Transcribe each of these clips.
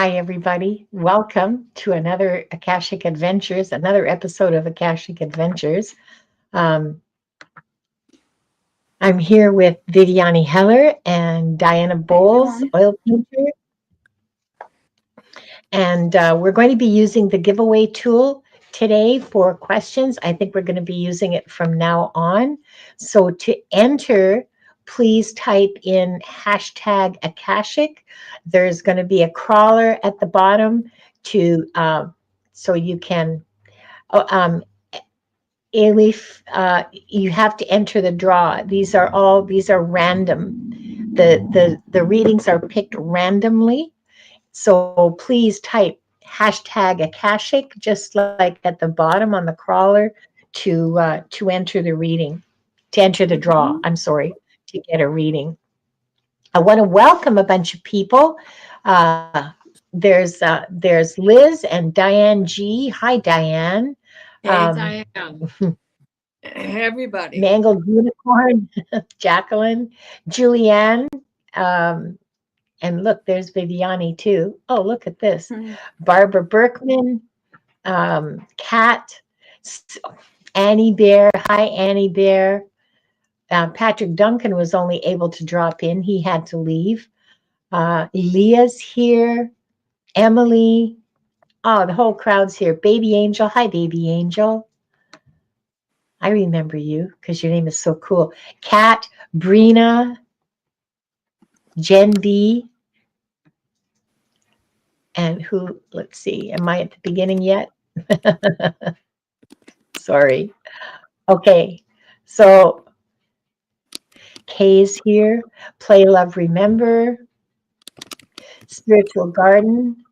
Hi, everybody. Welcome to another Akashic Adventures, another episode of Akashic Adventures. Um, I'm here with Viviane Heller and Diana Bowles, Oilpntr, and we're going to be using the giveaway tool today for questions. I think we're going to be using it from now on. So to enter, please type in hashtag Akashic. There's going to be a crawler at the bottom to so you can Elif, you have to enter the draw. These are random. The readings are picked randomly. So please type hashtag Akashic, just like at the bottom on the crawler, to enter the reading, to enter the draw. I'm sorry, to get a reading. I want to welcome a bunch of people. There's Liz and Diane G. Hi, Diane. Hey, Diane. Hey, everybody. Mangled Unicorn, Jacqueline, Julianne, um, and look, there's Viviane too. Oh, look at this. Barbara Berkman, Kat, Annie Bear. Hi, Annie Bear. Patrick Duncan was only able to drop in. He had to leave. Leah's here. Emily. Oh, the whole crowd's here. Baby Angel. Hi, Baby Angel. I remember you because your name is so cool. Kat, Brina, Jen B. And who, let's see, am I at the beginning yet? Sorry. Okay, so Kay's here. Play, Love, Remember. Spiritual Garden.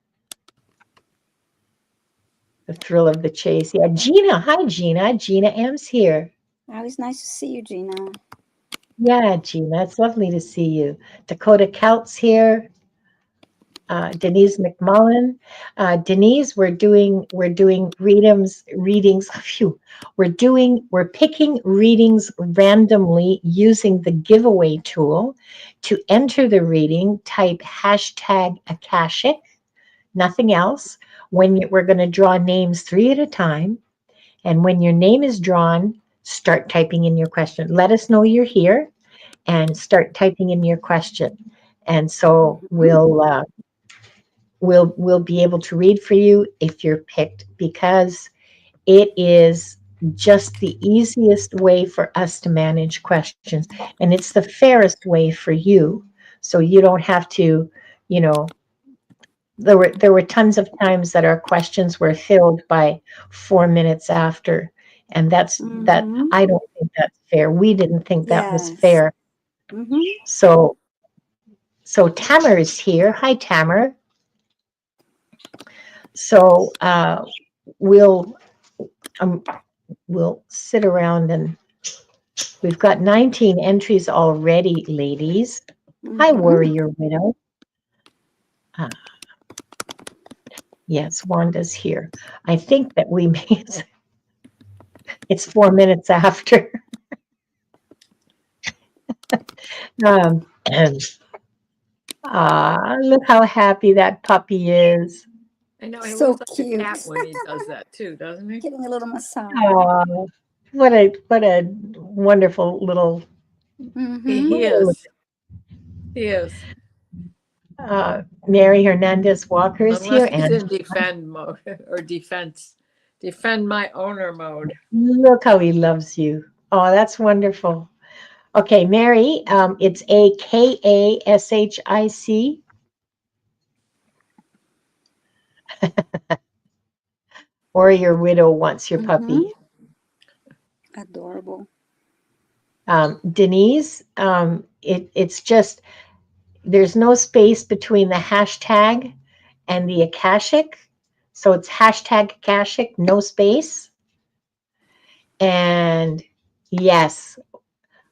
The Thrill of the Chase. Yeah, Gina. Hi, Gina. Gina M's here. Always nice to see you, Gina. Yeah, Gina. It's lovely to see you. Dakota Coutts here. Denise McMullen. Denise, we're doing readings. Phew. We're picking readings randomly using the giveaway tool. To enter the reading, type hashtag Akashic, nothing else. We're going to draw names 3 at a time. And when your name is drawn, start typing in your question. Let us know you're here and start typing in your question. And so we'll be able to read for you if you're picked, because it is just the easiest way for us to manage questions, and it's the fairest way for you, so you don't have to, there were tons of times that our questions were filled by 4 minutes after, and that I don't think that's fair. We didn't think that was fair. So Tamer is here. Hi, Tamer. So we'll sit around, and we've got 19 entries already, ladies. Hi, Warrior Widow. Yes, Wanda's here. I think that we made it's 4 minutes after. Look how happy that puppy is. I know, he So looks like cute. a cat when he does that too, doesn't he? Getting a little massage. Oh, what a wonderful little. He is. He is. Mary Hernandez Walker is Unless here, he's and in defend mode or defend my owner mode. look how he loves you. Oh, that's wonderful. Okay, Mary, it's Akashic. Or your widow wants your puppy. Adorable. Denise, it's just, there's no space between the hashtag and the Akashic. So it's hashtag Akashic, no space. And yes,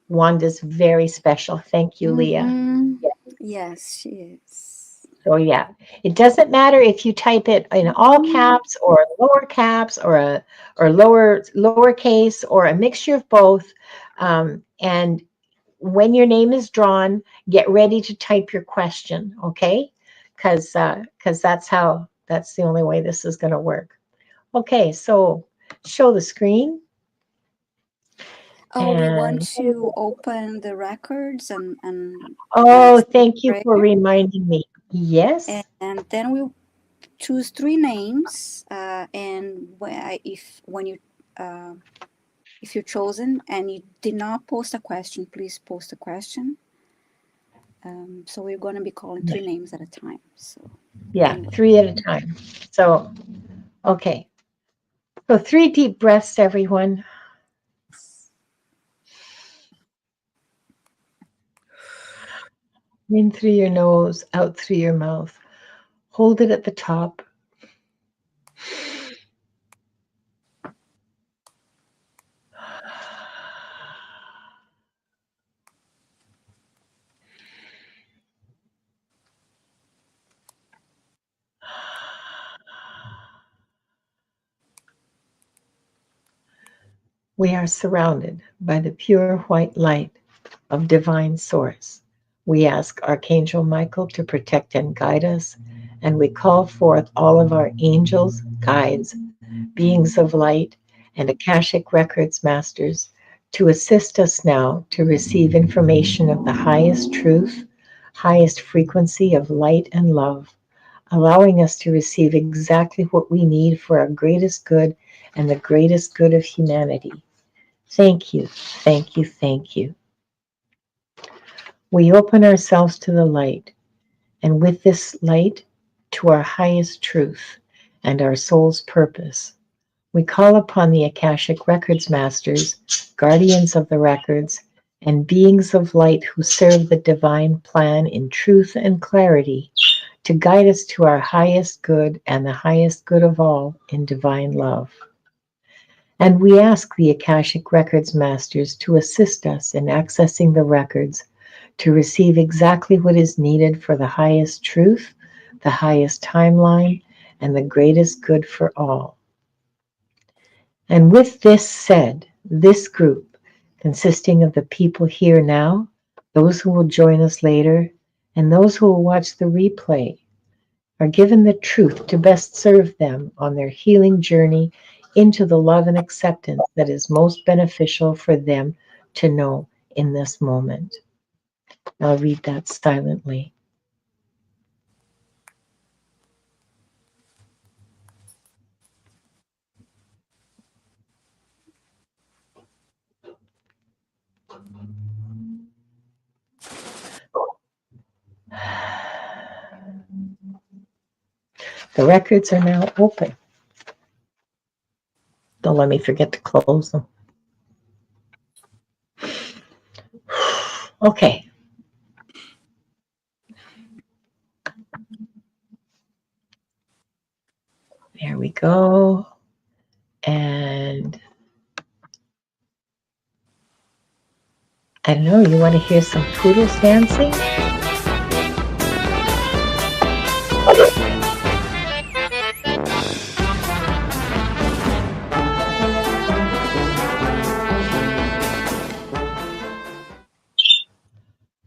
Wanda's very special. Thank you, Leah. Yes, she is. So yeah, it doesn't matter if you type it in all caps or lower caps or lowercase or a mixture of both. And when your name is drawn, get ready to type your question, okay? because that's the only way this is going to work. Okay, so show the screen. Oh, we want And to open the records and oh, thank you for reminding me. Yes. and then we choose 3 names, and if you're chosen and you did not post a question, please post a question. So we're going to be calling 3 names at a time. So yeah, anyway. 3 at a time. So, okay. So 3 deep breaths, everyone. In through your nose, out through your mouth. Hold it at the top. We are surrounded by the pure white light of divine source. We ask Archangel Michael to protect and guide us, and we call forth all of our angels, guides, beings of light, and Akashic Records masters to assist us now to receive information of the highest truth, highest frequency of light and love, allowing us to receive exactly what we need for our greatest good and the greatest good of humanity. Thank you, thank you, thank you. We open ourselves to the light, and with this light, to our highest truth and our soul's purpose. We call upon the Akashic Records masters, guardians of the records, and beings of light who serve the divine plan in truth and clarity to guide us to our highest good and the highest good of all in divine love. And we ask the Akashic Records masters to assist us in accessing the records to receive exactly what is needed for the highest truth, the highest timeline, and the greatest good for all. And with this said, this group, consisting of the people here now, those who will join us later, and those who will watch the replay, are given the truth to best serve them on their healing journey into the love and acceptance that is most beneficial for them to know in this moment. I'll read that silently. The records are now open. Don't let me forget to close them. Okay. There we go. And I don't know, you want to hear some poodles dancing?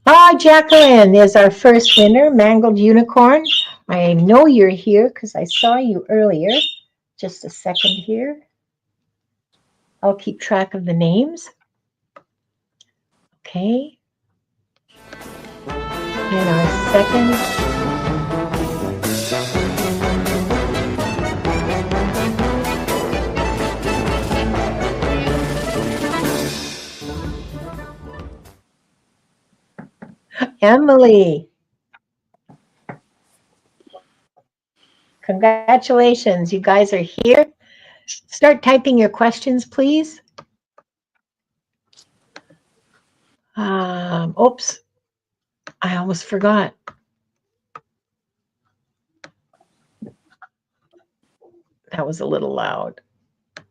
Ah, Jacqueline is our first winner, Mangled Unicorn. I know you're here because I saw you earlier. Just a second here. I'll keep track of the names. Okay. And our second. Emily. Congratulations, you guys are here. Start typing your questions, please. Oops, I almost forgot. That was a little loud.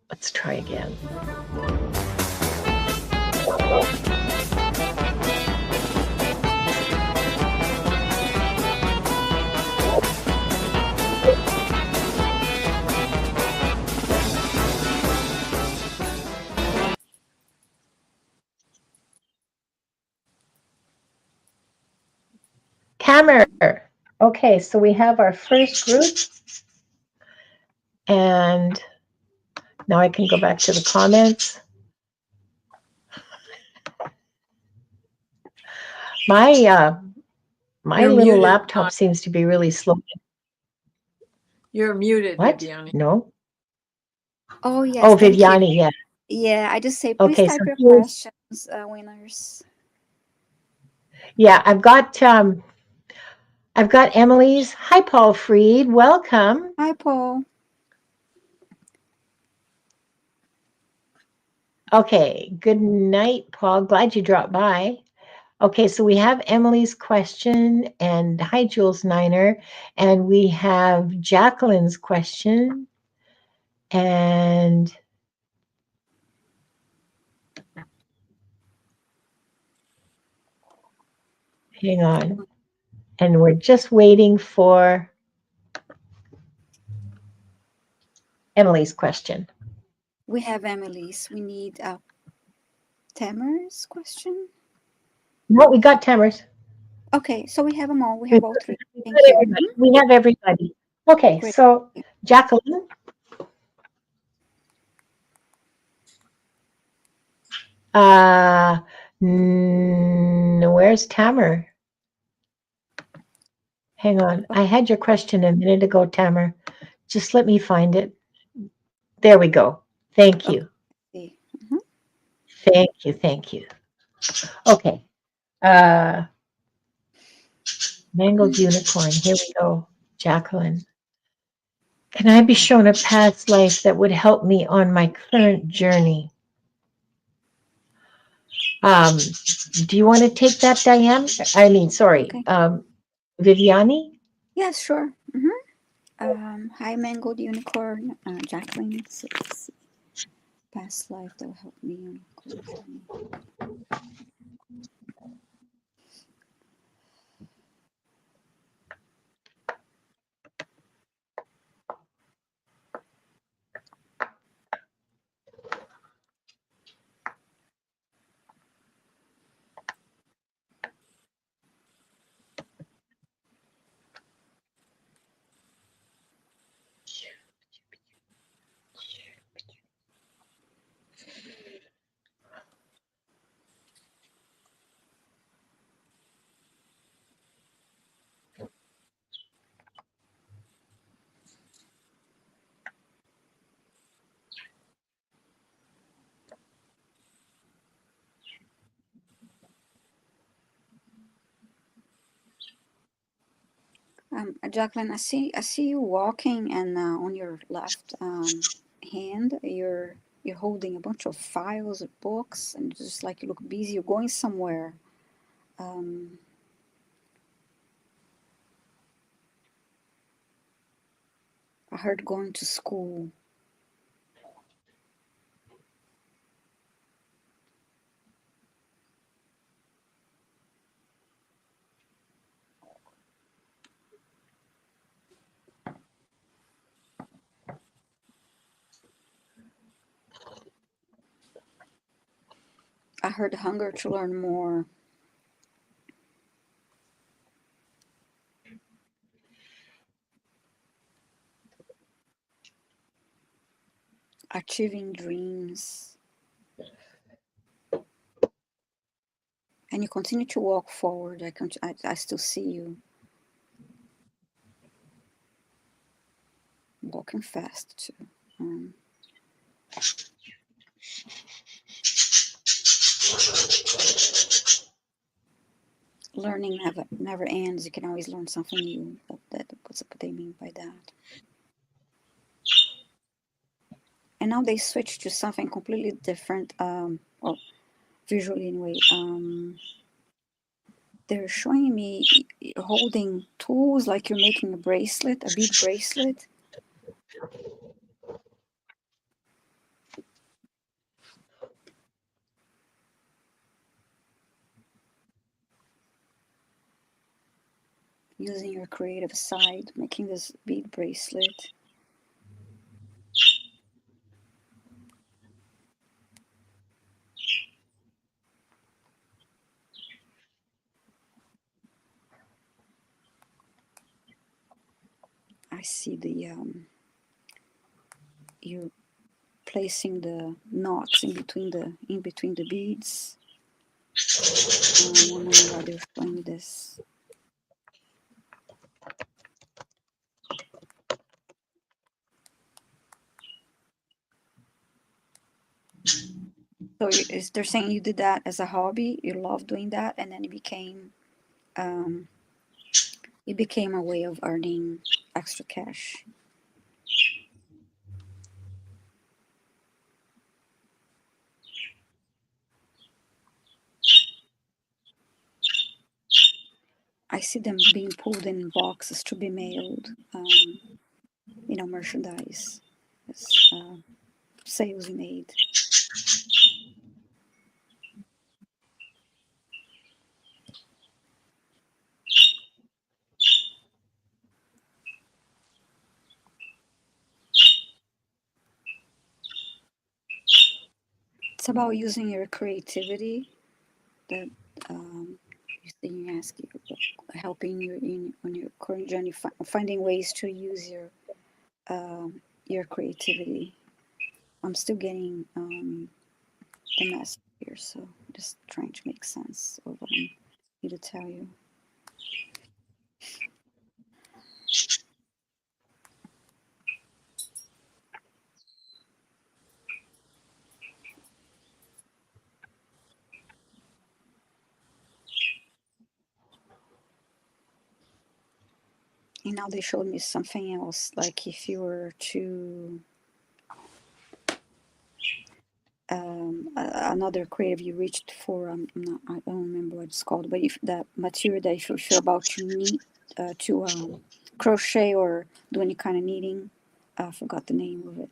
Let's try again. Camer. Okay, so we have our first group, and now I can go back to the comments. My my You're little muted, laptop Viviane. seems to be really slow. You're muted, What? Viviane. No? Oh, yes, Oh, thank you. Viviane, yeah. Yeah, I just say, please Okay, type so your here's, questions, winners. yeah, I've got Emily's. Hi, Paul Freed. Welcome. Hi, Paul. Okay, good night, Paul. Glad you dropped by. Okay, so we have Emily's question, and hi, Jules Niner, and we have Jacqueline's question, and hang on, and we're just waiting for Emily's question. We have Emily's. We need Tamer's question. No, we got Tamers. Okay, so we have them all. We have all three. We Thank got you. everybody. We have everybody. Okay, Great. so Jacqueline. Where's Tamer? Hang on. I had your question a minute ago, Tamer. Just let me find it. There we go. Thank you. Okay. Mhm. Thank you. Thank you. Okay. Uh, Mangled unicorn. Here we go. Jacqueline. Can I be shown a past life that would help me on my current journey? Do you want to take that, Diane? I mean, sorry, Okay. Viviane? Yes, sure. Hi, Mangled Unicorn. Jacqueline. Let's see. Past life that will help me on current journey. Jacqueline, I see you walking, and on your left hand, you're holding a bunch of files or books, and just like you look busy. You're going somewhere. Um, I heard going to school. I heard hunger to learn more. Achieving dreams. And you continue to walk forward. I still see you walking fast too. Learning never ends. You can always learn something new. What's what they mean by that? And now they switch to something completely different. Well, visually anyway. They're showing me holding tools like you're making a bracelet, a bead bracelet. Using your creative side, making this bead bracelet. see you're placing the knots in between the beads. One moment while they're showing me this. So they're saying you did that as a hobby, you love doing that, and then it became a way of earning extra cash. I see them being pulled in boxes to be mailed, merchandise, sales made. It's about using your creativity that you ask you, helping you on your current journey, finding ways to use your creativity. I'm still getting the message here, so just trying to make sense of what I need to tell you. And now they showed me something else, like if you were to another creative you reached for, I don't remember what it's called, but if that material that if you're about to knit, to crochet or do any kind of knitting, I forgot the name of it.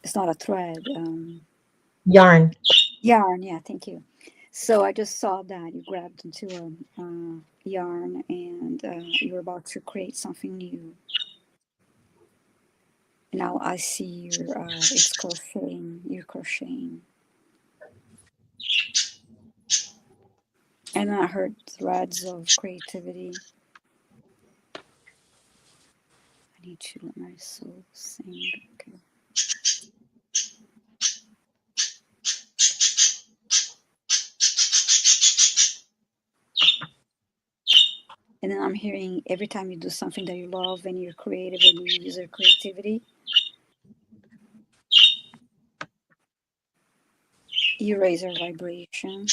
It's not a thread. Yarn. Yarn, yeah, thank you. So I just saw that you grabbed into a yarn and you were about to create something new. Now I see it's crocheting. You're crocheting, and I heard threads of creativity. I need to let my soul sing. Okay. And then I'm hearing every time you do something that you love and you're creative and you use your creativity, you raise your vibration.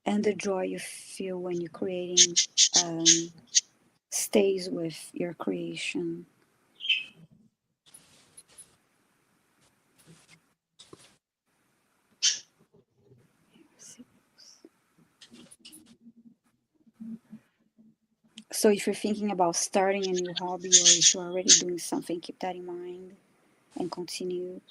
And the joy you feel when you're creating stays with your creation. So if you're thinking about starting a new hobby or if you're already doing something, keep that in mind and continue.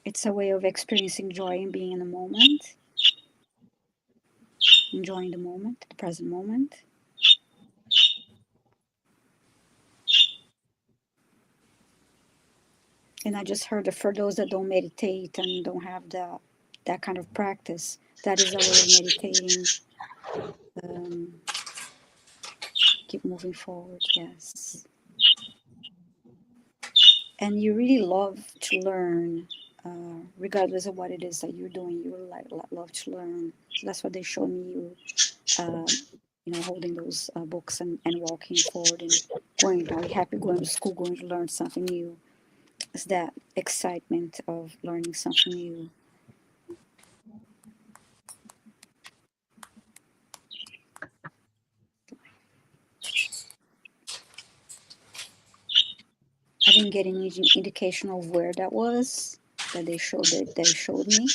It's a way of experiencing joy and being in the moment, enjoying the moment, the present moment. And I just heard that for those that don't meditate and don't have that kind of practice, that is a way of meditating. Keep moving forward, yes. And you really love to learn, regardless of what it is that you're doing. You really love to learn. So that's what they showed me you, holding those books and walking forward and going. Are you happy going to school, going to learn something new? It's that excitement of learning something new. I didn't get any indication of where that was that they showed me.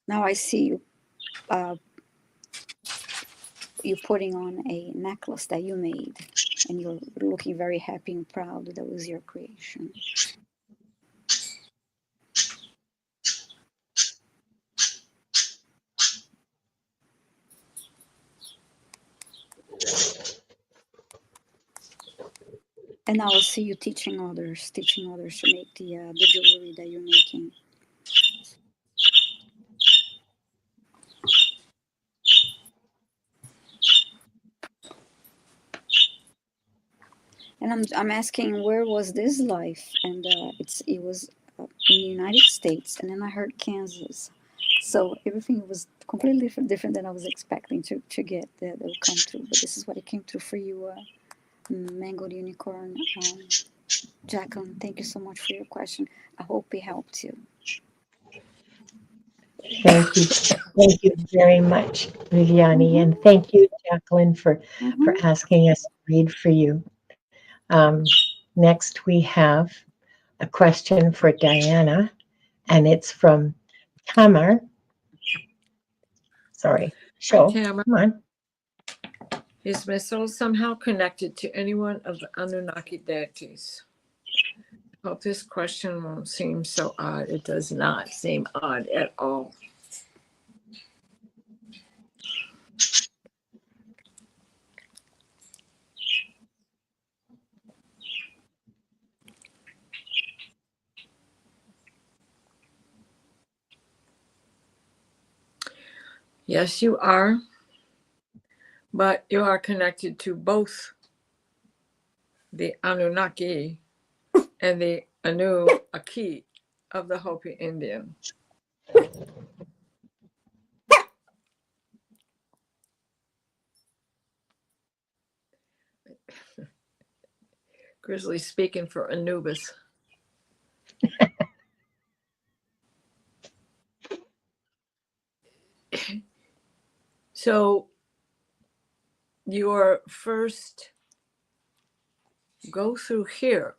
Now I see you. You're putting on a necklace that you made, and you're looking very happy and proud that was your creation. And I will see you teaching others to make the jewelry that you're making. And I'm asking, where was this life? And it was in the United States, and then I heard Kansas. So everything was completely different than I was expecting to get that will come through. But this is what it came through for you, Mangled Unicorn. Jacqueline, thank you so much for your question. I hope it helped you. Thank you. Thank you very much, Viviane. And Mm-hmm, thank you, Jacqueline, for mm-hmm. asking us to read for you. Next, we have a question for Diana, and it's from Tamar. Sorry, Hi, show. Tamara. Come on. Is my soul somehow connected to any one of the Anunnaki deities? Hope this question won't seem so odd. It does not seem odd at all. Yes, you are, but you are connected to both the Anunnaki and the Anu-Aki of the Hopi Indian. Grizzly speaking for Anubis. So your first go through here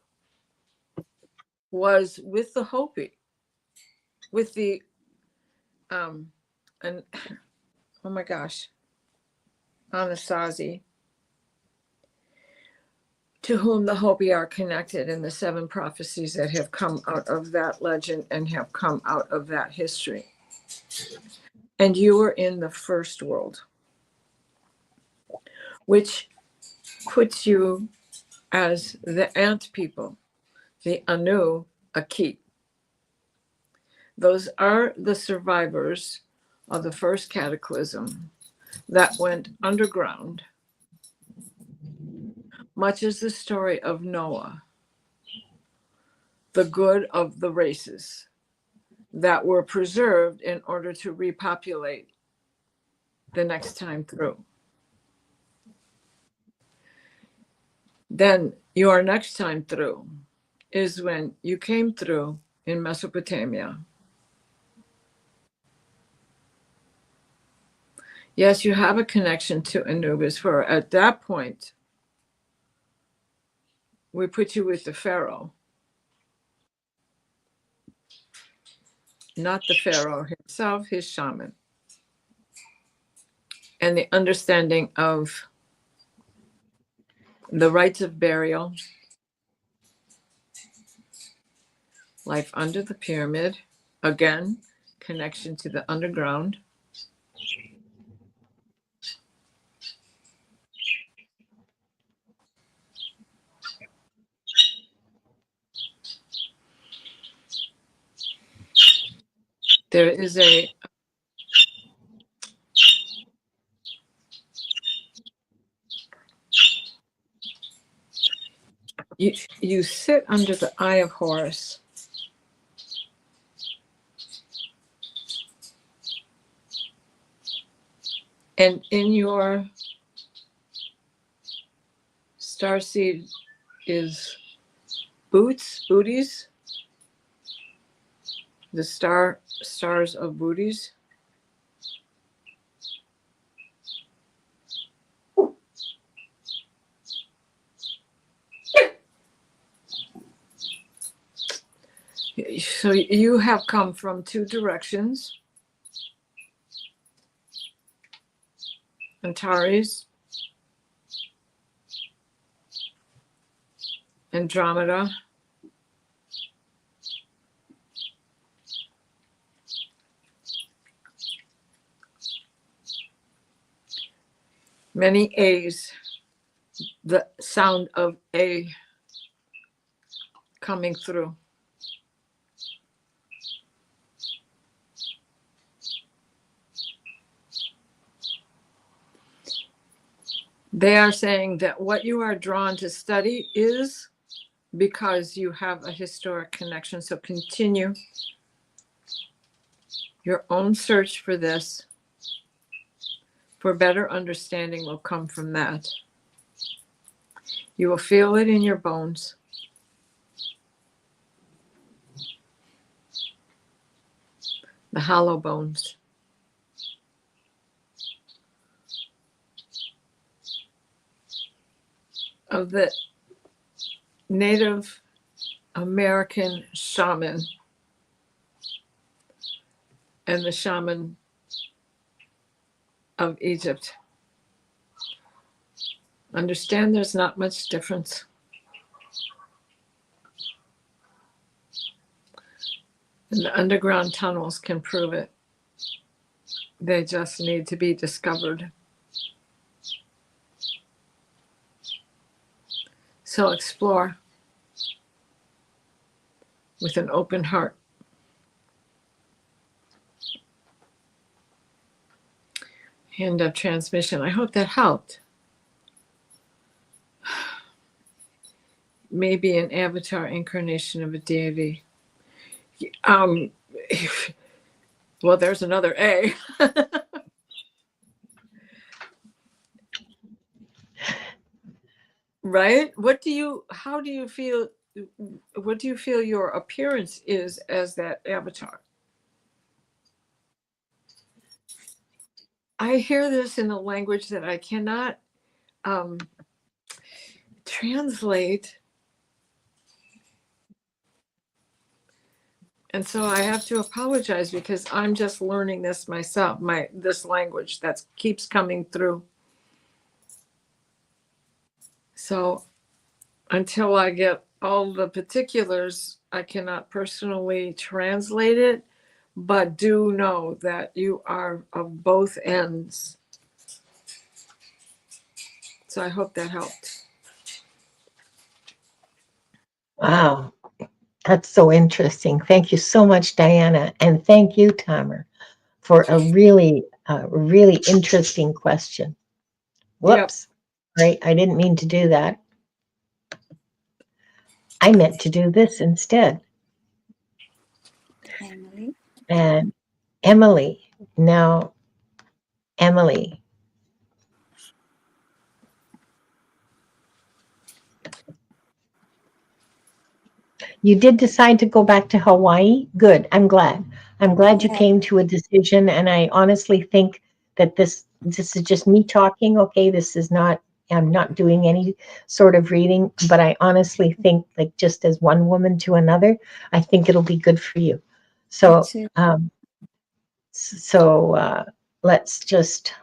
was with the Hopi, with the and oh my gosh, Anasazi, to whom the Hopi are connected in the 7 prophecies that have come out of that legend and have come out of that history. And you were in the first world, which puts you as the ant people, the Anu-Aki. Those are the survivors of the first cataclysm that went underground, much as the story of Noah, the good of the races that were preserved in order to repopulate the next time through. Then your next time through is when you came through in Mesopotamia. Yes, you have a connection to Anubis, for at that point, we put you with the Pharaoh, not the Pharaoh himself, his shaman, and the understanding of the rites of burial, life under the pyramid, again, connection to the underground. There is you sit under the eye of Horus, and in your starseed is booties, the stars of booties. So you have come from 2 directions, Antares, Andromeda, Many A's, the sound of A coming through. They are saying that what you are drawn to study is because you have a historic connection. So continue your own search for this. For better understanding will come from that. You will feel it in your bones. The hollow bones. Of the Native American shaman and the shaman of Egypt. Understand there's not much difference. And the underground tunnels can prove it. They just need to be discovered. So explore with an open heart. Hand of transmission. I hope that helped. Maybe an avatar incarnation of a deity. Well, there's another A. Right? How do you feel, what do you feel your appearance is as that avatar? I hear this in a language that I cannot translate. And so I have to apologize because I'm just learning this myself, this language that keeps coming through. So until I get all the particulars, I cannot personally translate it, but do know that you are of both ends. So I hope that helped. Wow, that's so interesting. Thank you so much, Diana. And thank you, Tamer, for a really interesting question. Whoops. Yep. Right, I didn't mean to do that. I meant to do this instead. Emily. And Emily. Now, Emily. You did decide to go back to Hawaii? Good. I'm glad. I'm glad you came to a decision. And I honestly think that this is just me talking. Okay, this is not, I'm not doing any sort of reading, but I honestly think, like, just as one woman to another, I think it'll be good for you. So, let's just,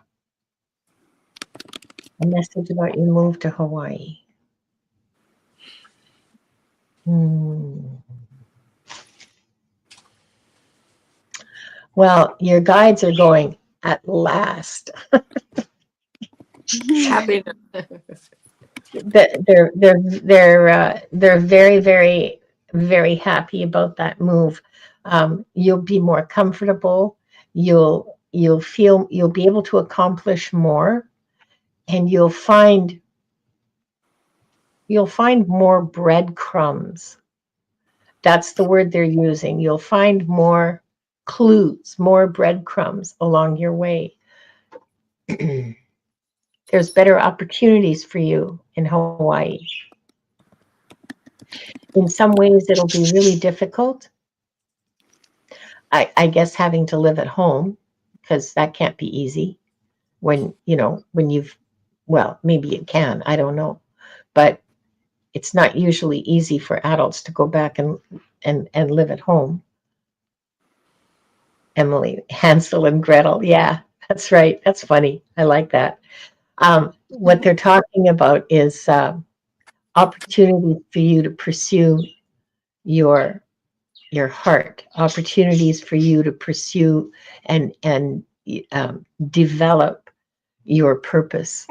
a message about your move to Hawaii. Well, your guides are going at last. Happiness. They're very, very, very happy about that move. You'll be more comfortable. You'll be able to accomplish more, and you'll find more breadcrumbs. That's the word they're using. You'll find more clues, more breadcrumbs along your way. There's better opportunities for you in Hawaii. In some ways, it'll be really difficult. I guess having to live at home, because that can't be easy when you've, well, maybe it can, I don't know. But it's not usually easy for adults to go back and live at home. Emily, Hansel and Gretel. Yeah, that's right. That's funny. I like that. What they're talking about is opportunities for you to pursue your heart, opportunities for you to pursue and develop your purpose.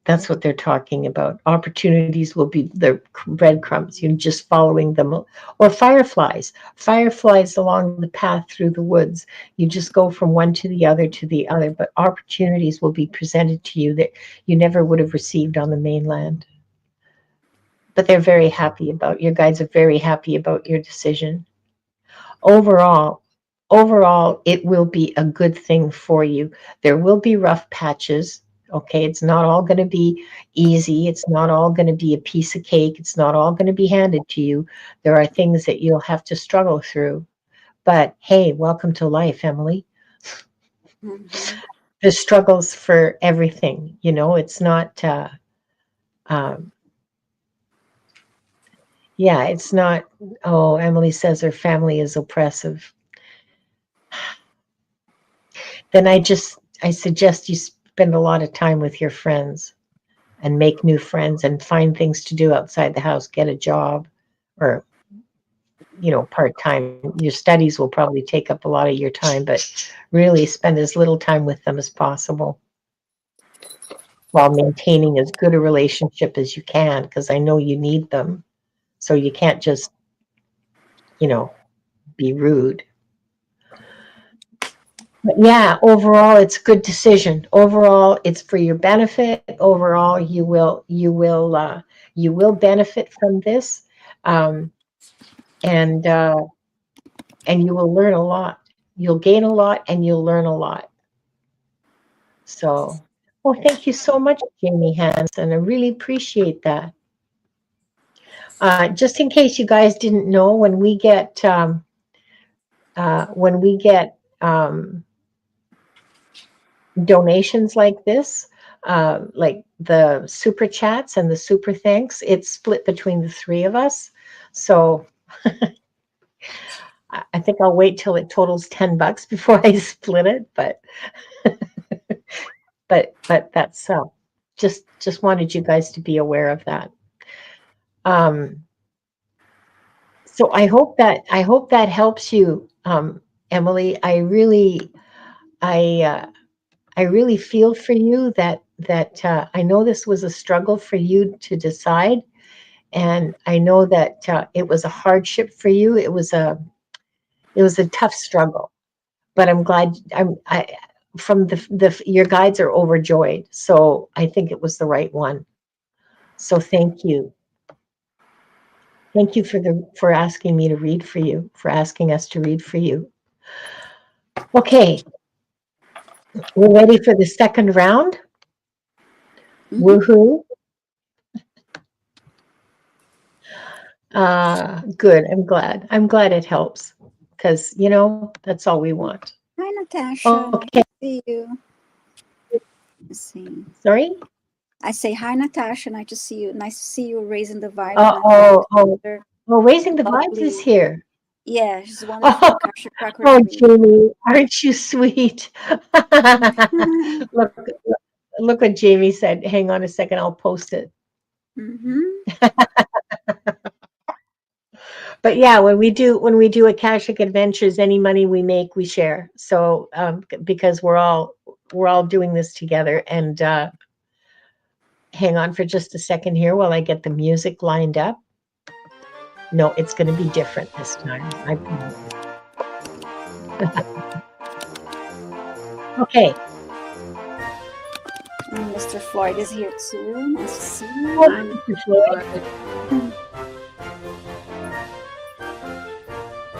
That's what they're talking about. Opportunities will be the breadcrumbs. You're just following them, or fireflies. Fireflies along the path through the woods. You just go from one to the other to the other, but opportunities will be presented to you that you never would have received on the mainland. But they're very happy about, your guides are very happy about your decision. Overall, overall, it will be a good thing for you. There will be rough patches. Okay, it's not all going to be easy. It's not all going to be a piece of cake. It's not all going to be handed to you. There are things that you'll have to struggle through. But hey, welcome to life, Emily. Mm-hmm. There's struggles for everything. You know, it's not. Um, yeah, it's not. Oh, Emily says her family is oppressive. Then I suggest you spend a lot of time with your friends and make new friends and find things to do outside the house, get a job, or, you know, part-time. Your studies will probably take up a lot of your time, but really spend as little time with them as possible while maintaining as good a relationship as you can, because I know you need them. So you can't just, you know, be rude. But yeah, overall, it's a good decision. Overall, it's for your benefit. Overall, you will benefit from this, um, and and you will learn a lot. You'll gain a lot, and you'll learn a lot. So, well, thank you so much, Jamie Hansen. I really appreciate that. Just in case you guys didn't know, when we get donations like this, like the super chats and the super thanks, it's split between the three of us. So I think I'll wait till it totals $10 before I split it. But that's just wanted you guys to be aware of that. Um, so I hope that helps you, Emily. I I really feel for you that I know this was a struggle for you to decide, and I know that it was a hardship for you. It was a tough struggle, but I'm glad I from the your guides are overjoyed. So I think it was the right one. So thank you. Thank you for asking me to read for you, for asking us to read for you. Okay, we're ready for the second round. Mm-hmm. Woohoo. Good. I'm glad it helps because, you know, that's all we want. Hi, Natasha. Okay. Nice to see you. Let's see. Sorry. I say hi, Natasha. Nice to see you. Nice to see you raising the vibes Oh, and oh, oh, they're well, Raising the Vibes is lovely. here. Yeah, she's wonderful. Oh, Akashic record oh, reader. Jamie, aren't you sweet? Look, look what Jamie said. Hang on a second, I'll post it. Mm-hmm. But yeah, when we do Akashic Adventures, any money we make, we share. So because we're all doing this together. And hang on for just a second here while I get the music lined up. No, it's going to be different this time. I promise. Okay. And Mr. Floyd is here too. Nice to see you. Oh, I'm Mr. Floyd,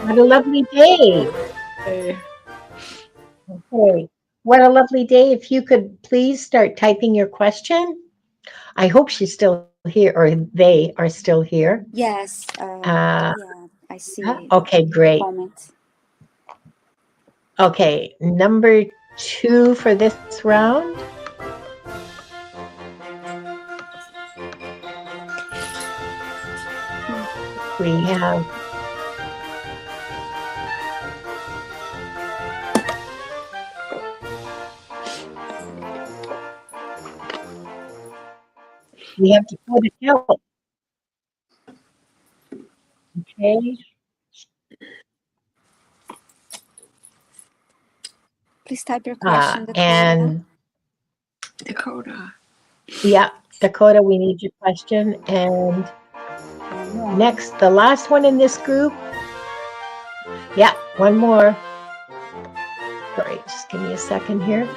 what a lovely day. okay. Okay. What a lovely day. If you could please start typing your question. I hope she's still here, or they are still here. Yes. Uh, Yeah, I see okay, the great. comment. Okay, number 2 for this round. We have Dakota Hill. Okay. Please type your question, Dakota. And Dakota. Yeah, Dakota, we need your question. And One more. next, the last one in this group. Yeah, one more. Sorry, just give me a second here.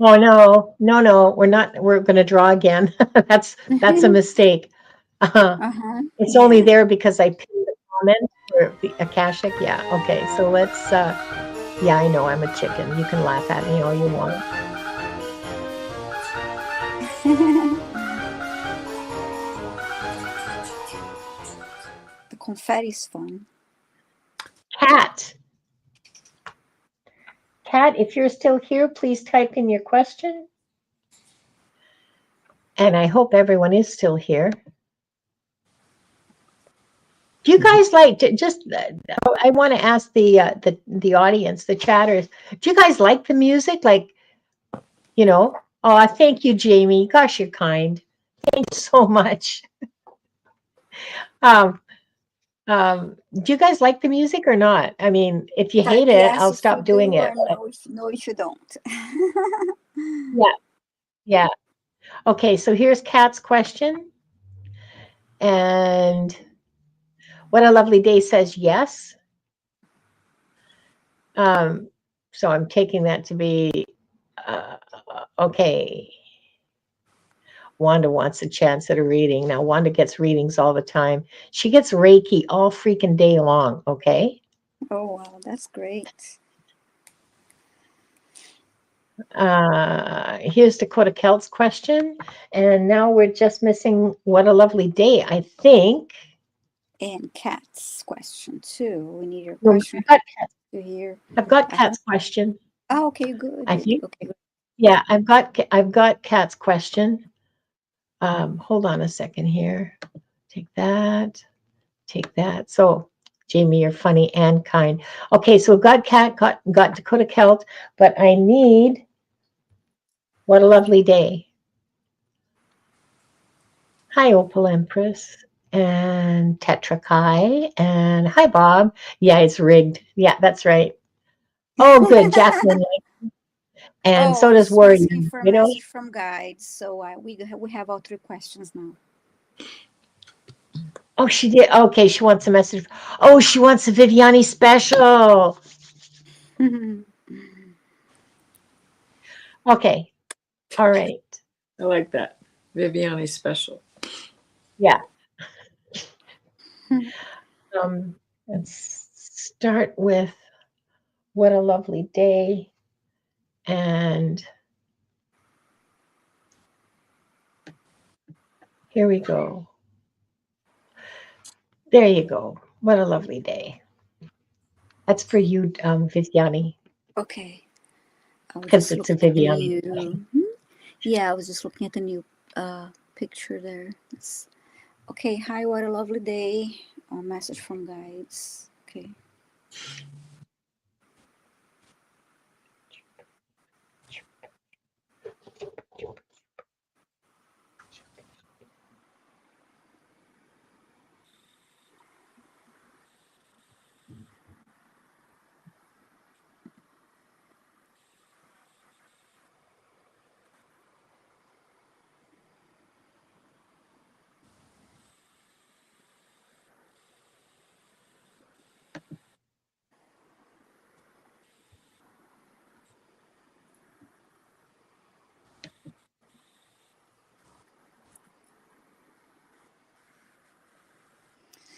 Oh no, we're not. We're going to draw again. That's a mistake. Uh-huh. It's Yeah. only there because I pinned the comment for the Akashic. Yeah. Okay. So let's. Yeah, I know I'm a chicken. You can laugh at me all you want. The confetti is fun. Cat. Cat, if you're still here, please type in your question. And I hope everyone is still here. Do you guys like just? I want to ask the audience, the chatters. Do you guys like the music? Like, you know? Oh, thank you, Jamie. Gosh, you're kind. Thank you so much. Um, do you guys like the music or not? I mean, if you Type hate it, yes I'll if you stop doing do, it. or no if you don't. Yeah, yeah. Okay, so here's Kat's question. And What a Lovely Day says yes. So I'm taking that to be okay. Wanda wants a chance at a reading. Now, Wanda gets readings all the time. She gets Reiki all freaking day long, okay? Oh wow, that's great. Here's Dakota Kelt's question. And now we're just missing What a Lovely Day, I think. And Kat's question too. We need your No, question to hear. I've got Uh-huh. Kat's question. Oh, okay, good. I think. Okay, good. Yeah, I've got Kat's question. Hold on a second here. Take that. Take that. So, Jamie, you're funny and kind. Okay, so got Kat, got Dakota Kelt, but I need What a Lovely Day. Hi, Opal Empress and Tetra Kai, and hi, Bob. Yeah, it's rigged. Yeah, that's right. Oh, good, Jacqueline, and so Oh, does she's Worry. asking for a You know. message from guides. So we have all 3 questions now. Oh, she did. Okay, she wants a message. Oh, she wants a Viviane special. Okay. All right. I like that. Viviane special. Yeah. Let's start with What a Lovely Day. And here we go. There you go. What a lovely day. That's for you, Viviane, Okay. I was because just it's a looking at the Viviane. new. Yeah, I was just looking at the new picture there. Okay. Hi, what a lovely day. A message from guides. Okay.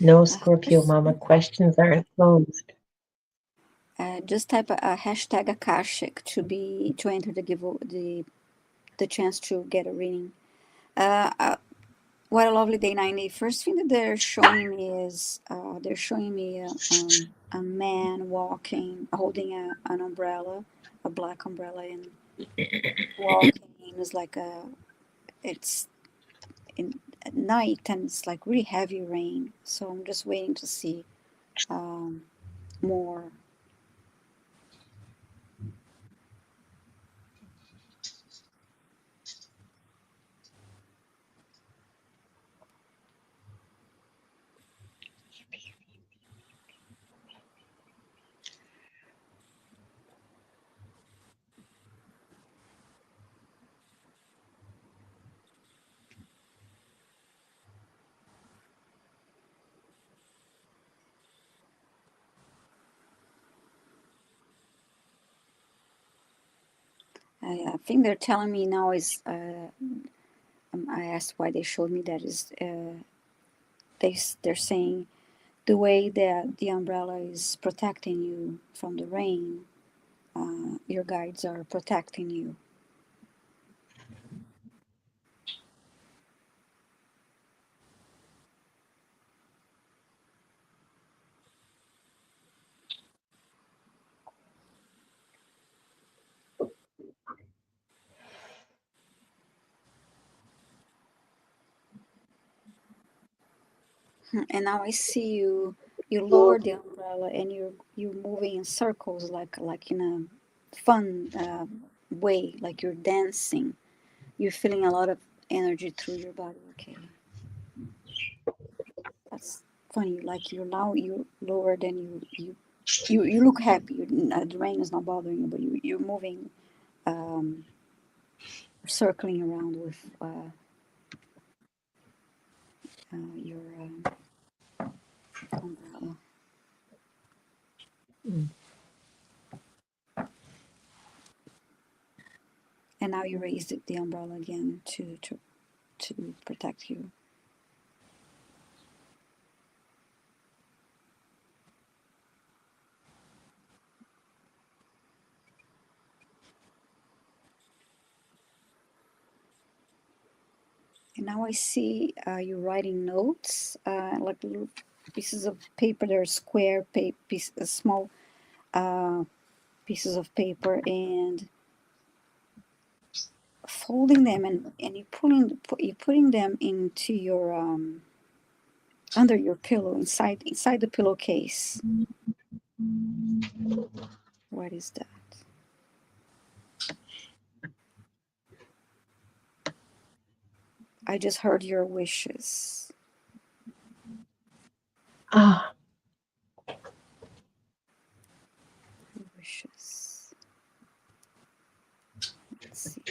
No, Scorpio Mama, questions aren't closed. Just type a hashtag Akashic to enter the chance to get a reading. What a lovely day, 90. First thing that they're showing me is they're showing me a man walking, holding an umbrella, a black umbrella, and walking. It's like it's in at night and it's like really heavy rain. So I'm just waiting to see more. I think they're telling me now is. I asked why they showed me that is. They're saying the way that the umbrella is protecting you from the rain. Your guides are protecting you. And now I see you. You lower the umbrella and you're moving in circles like in a fun way, like you're dancing. You're feeling a lot of energy through your body. Okay, that's funny. Like you lowered and you look happy. The rain is not bothering you, but you're moving, um, circling around with your umbrella. Mm. And now you raised the umbrella again to protect you. And now I see you writing notes, like little pieces of paper. They're square small uh, pieces of paper, and folding them, and you're putting them into your under your pillow, inside the pillowcase. What is that? I just heard your wishes. Ah, Wishes. Let's see.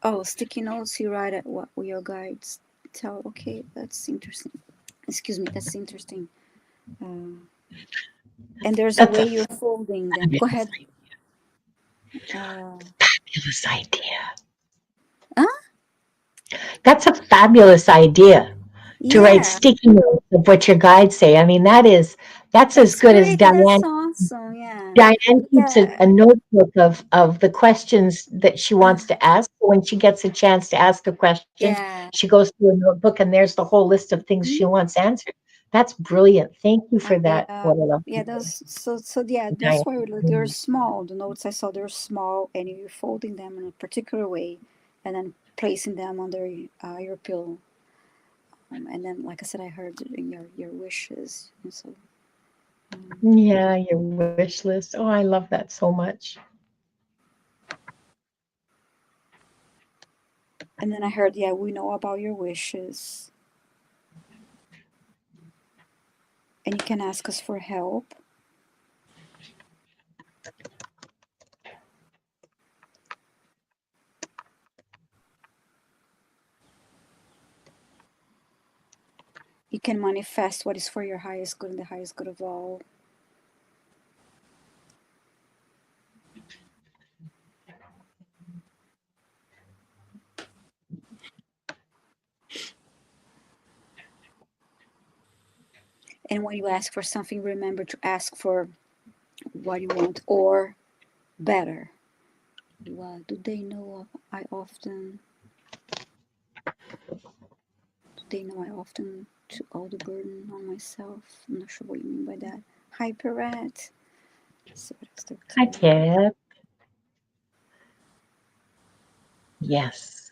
Oh, sticky notes. You write at what your guides tell. Okay, that's interesting. Excuse me, that's interesting. Uh, and there's a that's way a you're folding them. Go ahead. Uh, fabulous idea. huh? That's a fabulous idea to write Yeah, sticky notes of what your guides say. I mean, that's as that's good as great. That's Diane. awesome. Yeah, Diane keeps yeah, a notebook of the questions that she uh, wants to ask. When she gets a chance to ask a question, yeah. she goes through a notebook and there's the whole list of things she Mhm. wants answered. That's brilliant. Thank you for that. What I love Yeah. So yeah. Diane. That's why they're small. The notes I saw, they're small, and you're folding them in a particular way, and then placing them under your pillow. And then, like I said, I heard your wishes, and so. Um, Yeah, your wish list. Oh, I love that so much. and then I heard, yeah, we know about your wishes, and you can ask us for help. You can manifest what is for your highest good and the highest good of all. And when you ask for something, remember to ask for what you want or better. What do they know? I often do they know I often took all the burden on myself. I'm not sure what you mean by that. Hyperrat. Let's see what else they're Hi, telling me. Ted. Yes.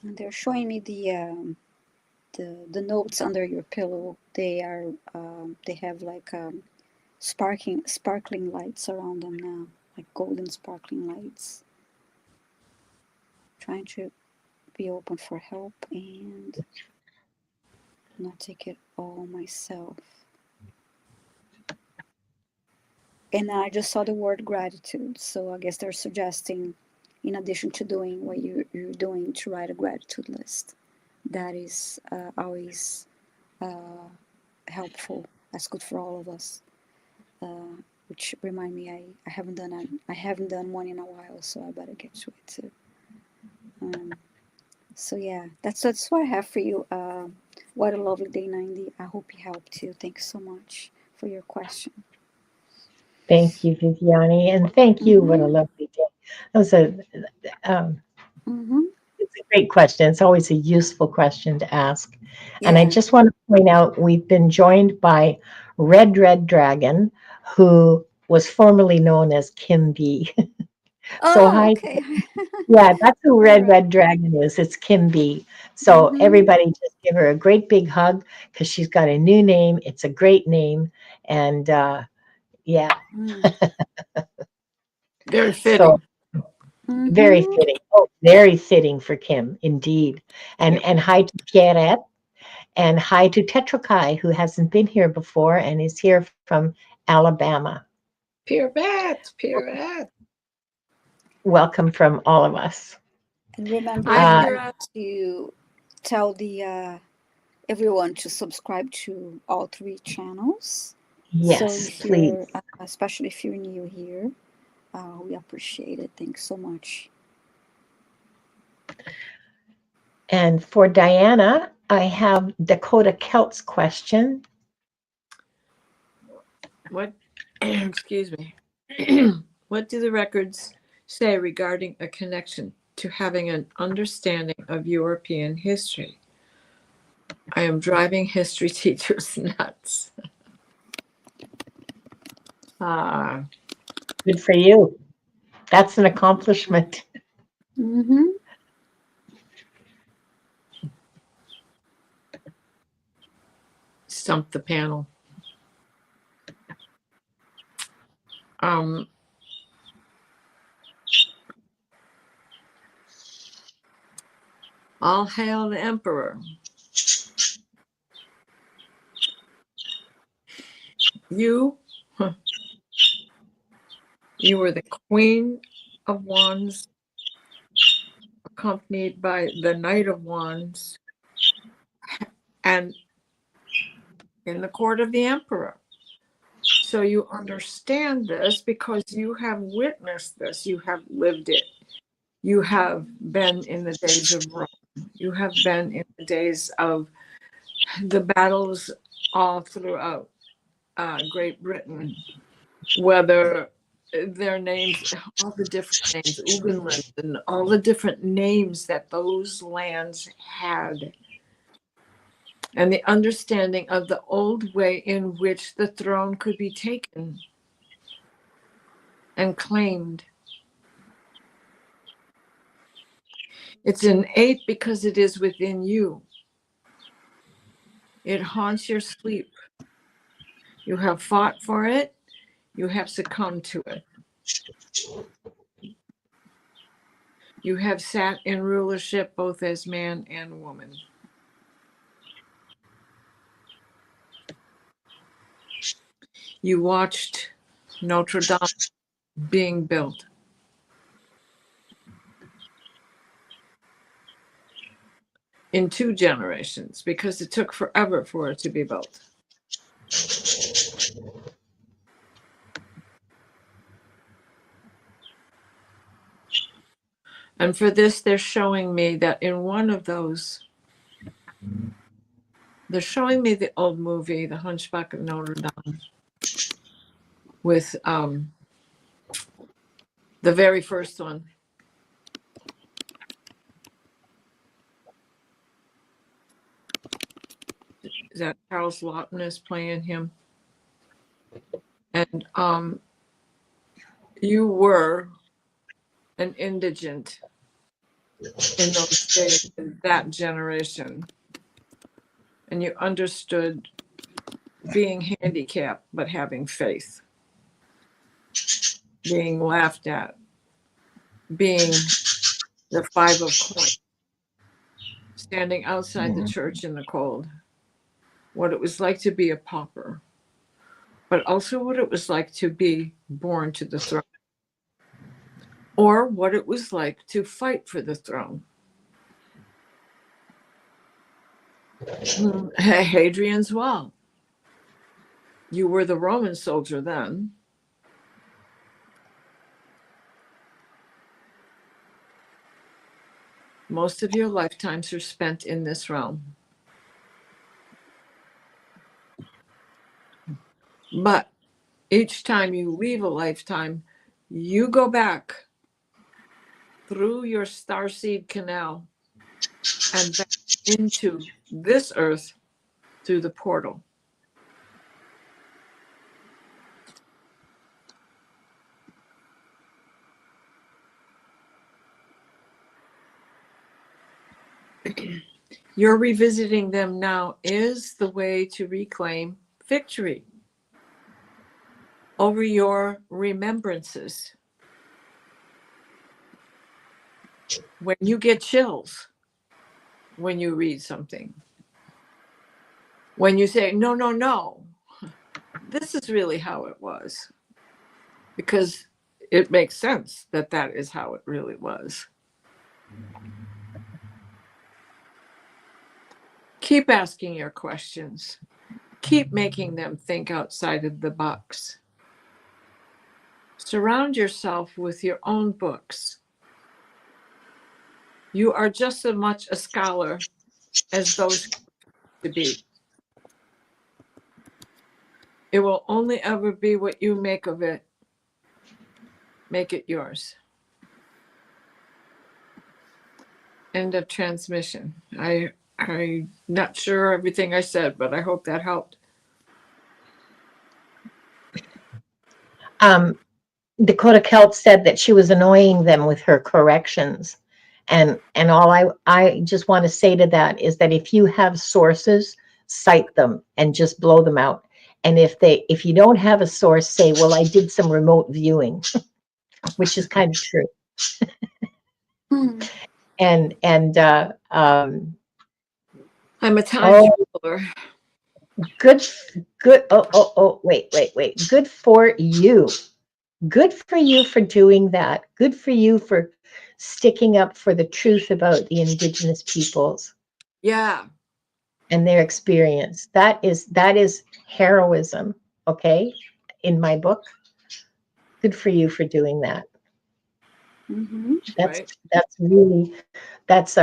And they're showing me the notes under your pillow. They have like sparkling lights around them now, like golden sparkling lights. Trying to be open for help, and not take it all myself. And I just saw the word gratitude. So I guess they're suggesting, in addition to doing what you're doing, to write a gratitude list. That is always helpful. That's good for all of us. Which remind me, I haven't done one in a while, so I better get to it too. So yeah, that's what I have for you. What a lovely day, 90. I hope it helped you. Thanks so much for your question. Thank you, Viviane, and thank you. What a Mm-hmm. lovely day. That was a um, Mm-hmm. it's a great question. It's always a useful question to ask. And I Yeah. just want to point out we've been joined by Red Dragon, who was formerly known as Kim B. So Oh, hi. okay. Yeah, that's who All right. Red Dragon is. It's Kim B. So Mm-hmm. everybody just give her a great big hug because she's got a new name. It's a great name. And yeah, Mm. Very so fitting. very Mm-hmm. fitting. Oh, very fitting for Kim, indeed. Yep. And hi to Pierrette. And hi to Tetrakai, who hasn't been here before and is here from Alabama. Pirouette. Welcome from all of us. And remember, Hi, Uh, everyone, Pirouette. to tell the everyone to subscribe to all three channels. So yes, if please. you're, especially if you're new here, we appreciate it. Thanks so much. And for Diana, I have Dakota Celt's question. What? Excuse me. What do the records say regarding a connection to having an understanding of European history? I am driving history teachers nuts. Ah, Good for you. That's an accomplishment. Mm-hmm. stump the panel. Um, All hail the emperor. You, you were the queen of wands, accompanied by the knight of wands, and in the court of the emperor. So you understand this because you have witnessed this, you have lived it. You have been in the days of Rome. You have been in the days of the battles all throughout Great Britain, whether their names, all the different names, Ugenland, and all the different names that those lands had, and the understanding of the old way in which the throne could be taken and claimed. It's innate because it is within you. It haunts your sleep. You have fought for it. You have succumbed to it. You have sat in rulership both as man and woman. You watched Notre Dame being built. In 2 generations, because it took forever for it to be built. And for this, they're showing me that in one of those, they're showing me the old movie, The Hunchback of Notre Dame, with the very first one. That Charles Lawton is playing him. And you were an indigent in those days, in that generation. And you understood being handicapped, but having faith, being laughed at, being the 5 of coins, standing outside the church in the cold, what it was like to be a pauper, but also what it was like to be born to the throne, or what it was like to fight for the throne. Hadrian's Wall. You were the Roman soldier then. Most of your lifetimes are spent in this realm. But each time you leave a lifetime, you go back through your starseed canal and back into this earth through the portal. Your revisiting them now is the way to reclaim victory over your remembrances. When you get chills, when you read something, when you say, no, no, no, this is really how it was, because it makes sense that that is how it really was. Keep asking your questions. Keep making them think outside of the box. Surround yourself with your own books. You are just as much a scholar as those to be. It will only ever be what you make of it. Make it yours. End of transmission. I'm not sure everything I said, but I hope that helped. Dakota Kelt said that she was annoying them with her corrections. And all I just want to say to that is that if you have sources, cite them and just blow them out. And if you don't have a source, say, well, I did some remote viewing, which is kind of true. And I'm a time traveler. Good. Wait. Good for you. Good for you for doing that. Good for you for sticking up for the truth about the indigenous peoples. Yeah. And their experience. That is heroism, okay? In my book. Good for you for doing that. Mm-hmm. That's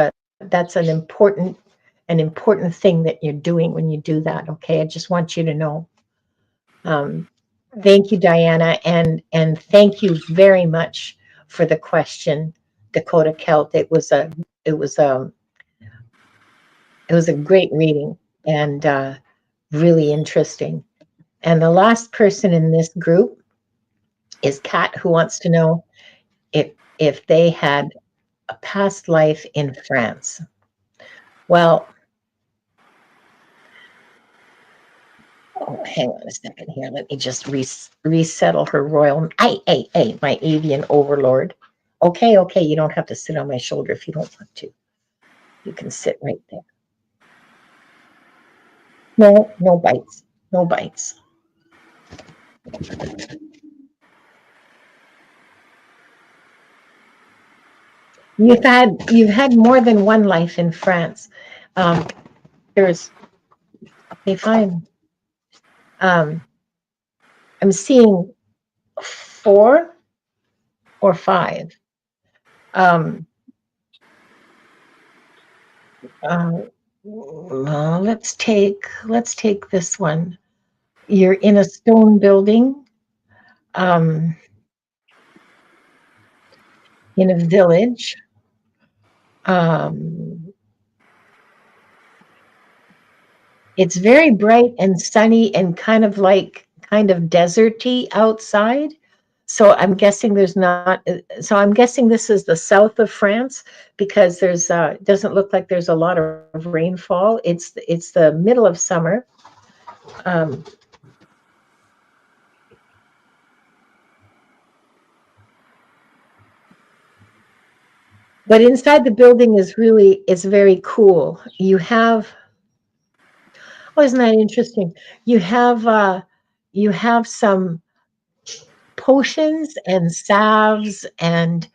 an important thing that you're doing when you do that, okay? I just want you to know. Thank you, Diana, and thank you very much for the question, Dakota Kelt. It was a great reading and really interesting. And the last person in this group is Kat, who wants to know if they had a past life in France. Well, hang on a second here. Let me just resettle her royal. My avian overlord. Okay, you don't have to sit on my shoulder if you don't want to. You can sit right there. No bites. No bites. You've had more than one life in France. There's okay, fine. I'm seeing 4 or 5. Well, let's take this one. You're in a stone building, in a village. It's very bright and sunny and kind of deserty outside. So I'm guessing there's not. So I'm guessing this is the south of France because there's doesn't look like there's a lot of rainfall. It's the middle of summer. But inside the building is very cool. You have, Oh, isn't that interesting? You have you have some potions and salves and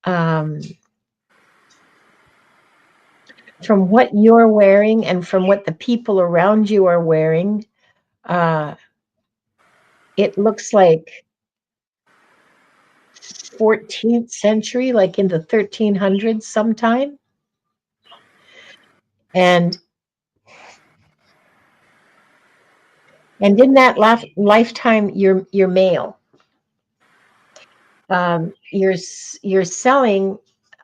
um, from what you're wearing and from what the people around you are wearing, uh, it looks like 14th century, like in the 1300s sometime. And in that lifetime, you're male. You're selling.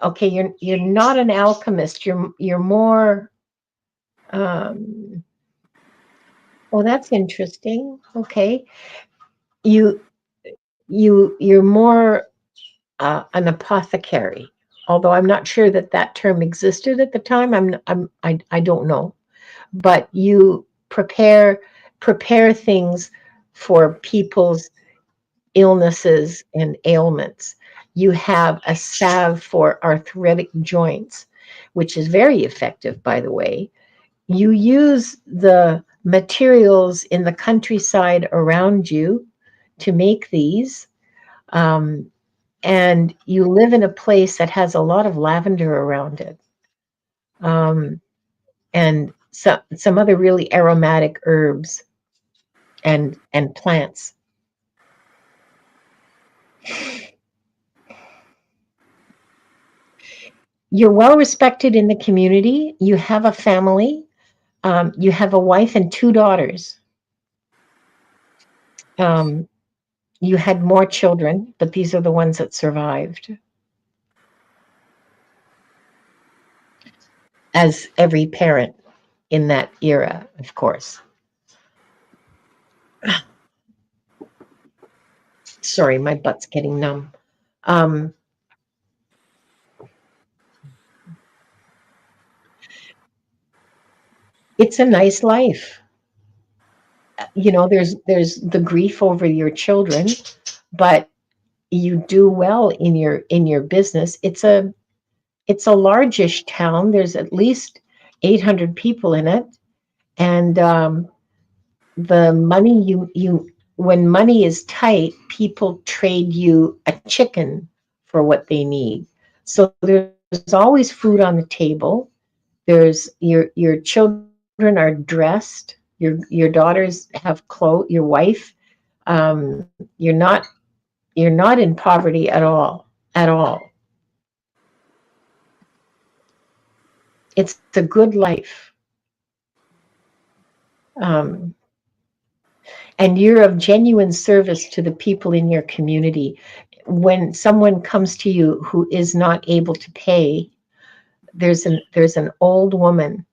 Okay, you're not an alchemist. You're more. Um, oh, that's interesting. Okay, you you're more an apothecary. Although I'm not sure that that term existed at the time. I don't know. But you prepare things for people's illnesses and ailments. You have a salve for arthritic joints, which is very effective, by the way. You use the materials in the countryside around you to make these. Um, and you live in a place that has a lot of lavender around it. Um, and some other really aromatic herbs and plants. You're well respected in the community. You have a family. You have a wife and two daughters. Um, you had more children, but these are the ones that survived, as every parent in that era, of course. Sorry, my butt's getting numb. Um, it's a nice life. You know, there's the grief over your children, but you do well in your business. It's a largish town. There's at least 800 people in it, and the money you when money is tight, people trade you a chicken for what they need. So there's always food on the table. There's your children are dressed. Your daughters have clothes. Your wife, you're not in poverty at all. At all. It's a good life. Um, and you're of genuine service to the people in your community. When someone comes to you who is not able to pay, there's an old woman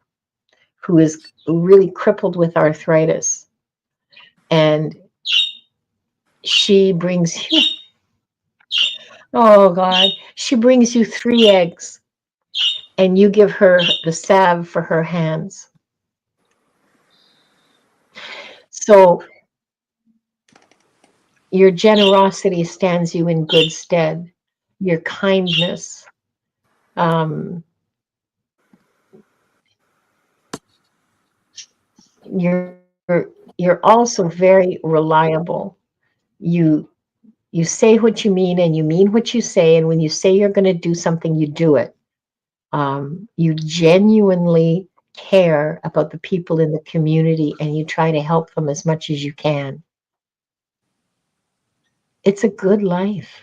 who is really crippled with arthritis, and she brings you, oh God, she brings you 3 eggs, and you give her the salve for her hands. So your generosity stands you in good stead. Your kindness. Um, you're also very reliable. You you say what you mean and you mean what you say, and when you say you're going to do something, you do it. You genuinely care about the people in the community and you try to help them as much as you can. It's a good life.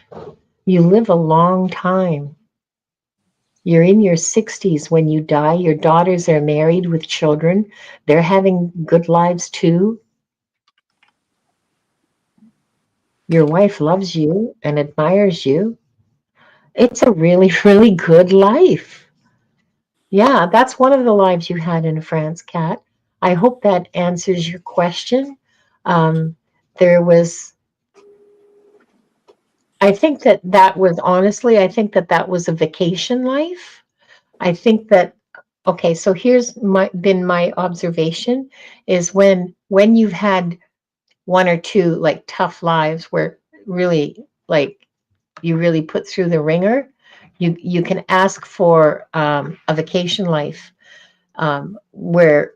You live a long time. You're in your 60s when you die. Your daughters are married with children. They're having good lives too. Your wife loves you and admires you. It's a really, really good life. Yeah, that's one of the lives you had in France, Kat. I hope that answers your question. Um, there was, I think that that was honestly, I think that that was a vacation life. I think that, okay, so here's my observation is when you've had one or two like tough lives where really like you really put through the ringer, you can ask for a vacation life where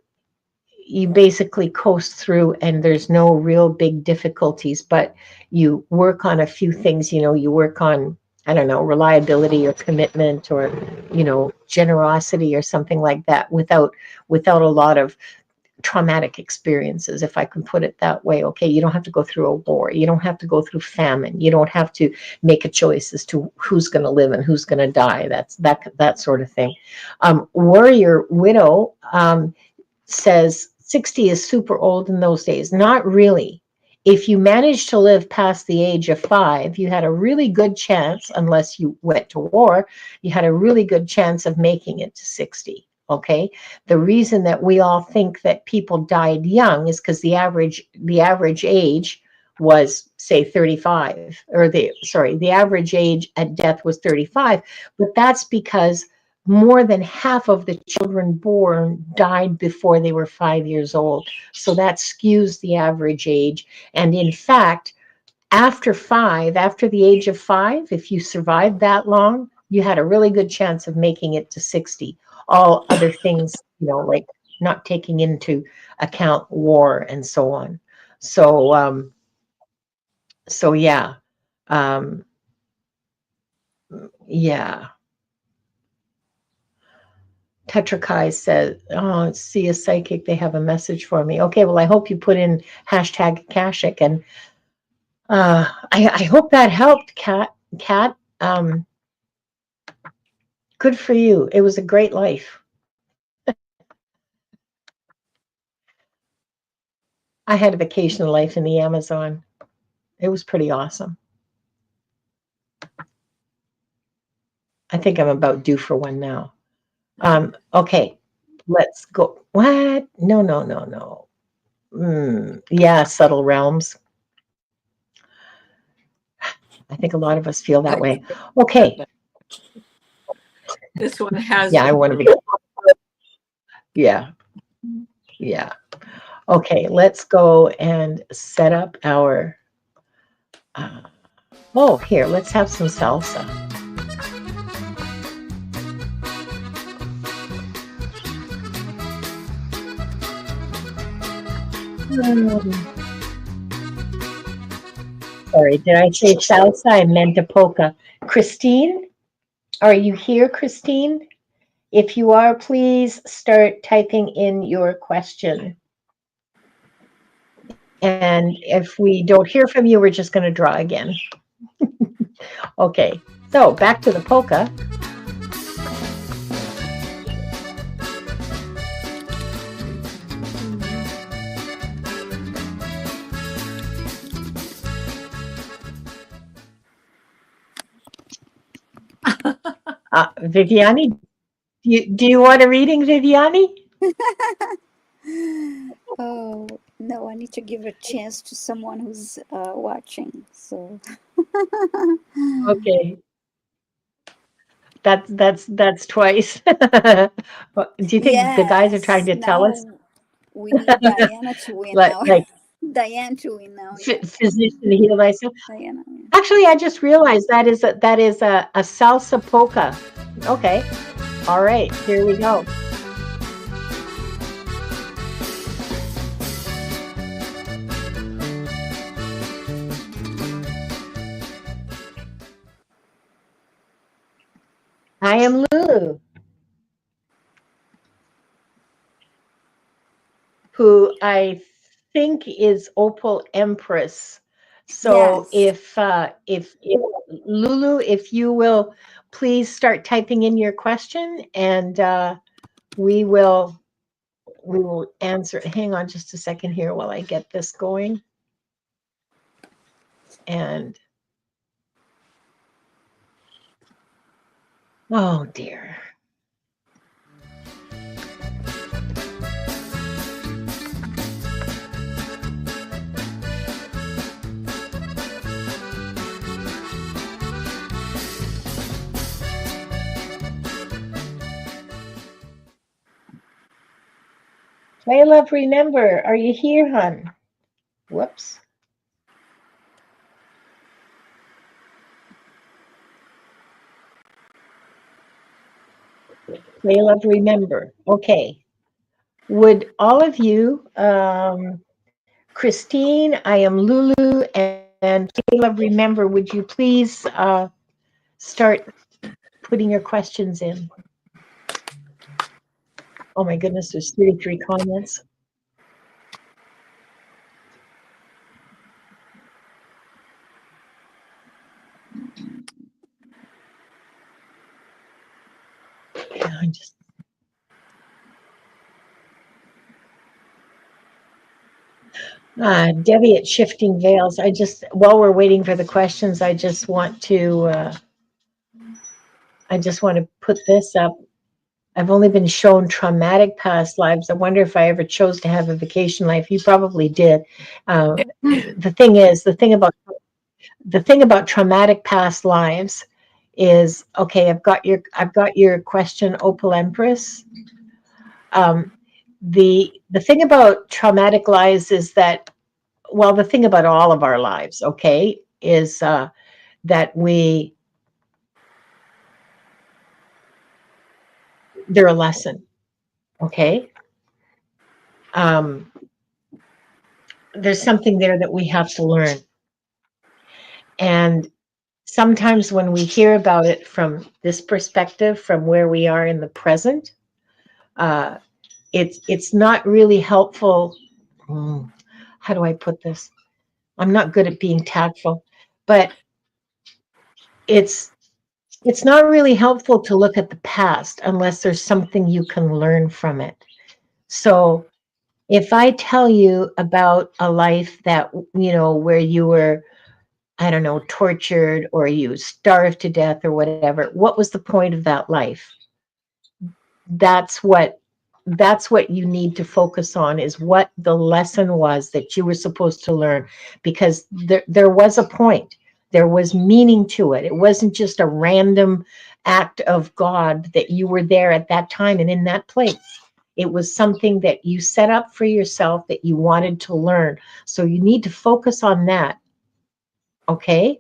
you basically coast through and there's no real big difficulties, but you work on a few things, you work on, I don't know, reliability or commitment or, generosity or something like that without a lot of traumatic experiences, if I can put it that way. Okay, you don't have to go through a war. You don't have to go through famine. You don't have to make a choice as to who's going to live and who's going to die. That's that sort of thing. Warrior Widow says 60 is super old in those days. Not really. If you managed to live past the age of 5, you had a really good chance, unless you went to war, you had a really good chance of making it to 60. Okay. The reason that we all think that people died young is because the average age was, say, 35, or the average age at death was 35. But that's because more than half of the children born died before they were 5 years old. So that skews the average age. And in fact, after the age of 5, if you survived that long, you had a really good chance of making it to 60. All other things, like not taking into account war and so on. So yeah. Um, yeah. Tetrakai said, "Oh, see a psychic. They have a message for me." Okay, well, I hope you put in hashtag Akashic, and I hope that helped, Kat. Kat, good for you. It was a great life. I had a vacation life in the Amazon. It was pretty awesome. I think I'm about due for one now. Okay, let's go. What? No, no, no, no. Yeah, subtle realms. I think a lot of us feel that way. Okay. This one has Yeah, I been. want to be. Yeah, yeah. Okay, let's go and set up our. Oh, here, let's have some salsa. Sorry, did I say salsa? I meant a polka. Christine, are you here, Christine? If you are, please start typing in your question. And if we don't hear from you, we're just going to draw again. Okay, so back to the polka. Viviane, do you want a reading, Viviane? Oh, no, I need to give a chance to someone who's watching. So, Okay, that's twice. Do you think the guys are trying yes, to tell us? now we need Diana to win like now. like Diane to win now, yeah. physician heal thyself? Diana, yeah. Actually, I just realized that is a salsa polka. Okay, all right, here we go. I am Lulu, who I think is Opal Empress. So Yes. if Lulu, if you will please start typing in your question, and we will answer. Hang on just a second here while I get this going. And oh dear. Play Love Remember, are you here, hon? Whoops. Play Love Remember. Okay. would all of you, Christine, I am Lulu, and Kayla, remember, would you please start putting your questions in? Oh my goodness, there's 33 comments. Yeah, Debbie at Shifting Veils. While we're waiting for the questions, I just want to put this up. I've only been shown traumatic past lives. I wonder if I ever chose to have a vacation life. You probably did. The thing is, the thing about traumatic past lives is, okay, I've got your question, Opal Empress. Um, the thing about traumatic lives is that, well, the thing about all of our lives, okay, is that they're a lesson, okay. Um, there's something there that we have to learn, and sometimes when we hear about it from this perspective, from where we are in the present, uh, it's not really helpful. How do I put this? I'm not good at being tactful, but it's it's not really helpful to look at the past unless there's something you can learn from it. So if I tell you about a life that, where you were, I don't know, tortured or you starved to death or whatever, what was the point of that life? That's what that's what you need to focus on, is what the lesson was that you were supposed to learn, because there was a point. There was meaning to it. It wasn't just a random act of God that you were there at that time and in that place. It was something that you set up for yourself that you wanted to learn. So you need to focus on that. Okay?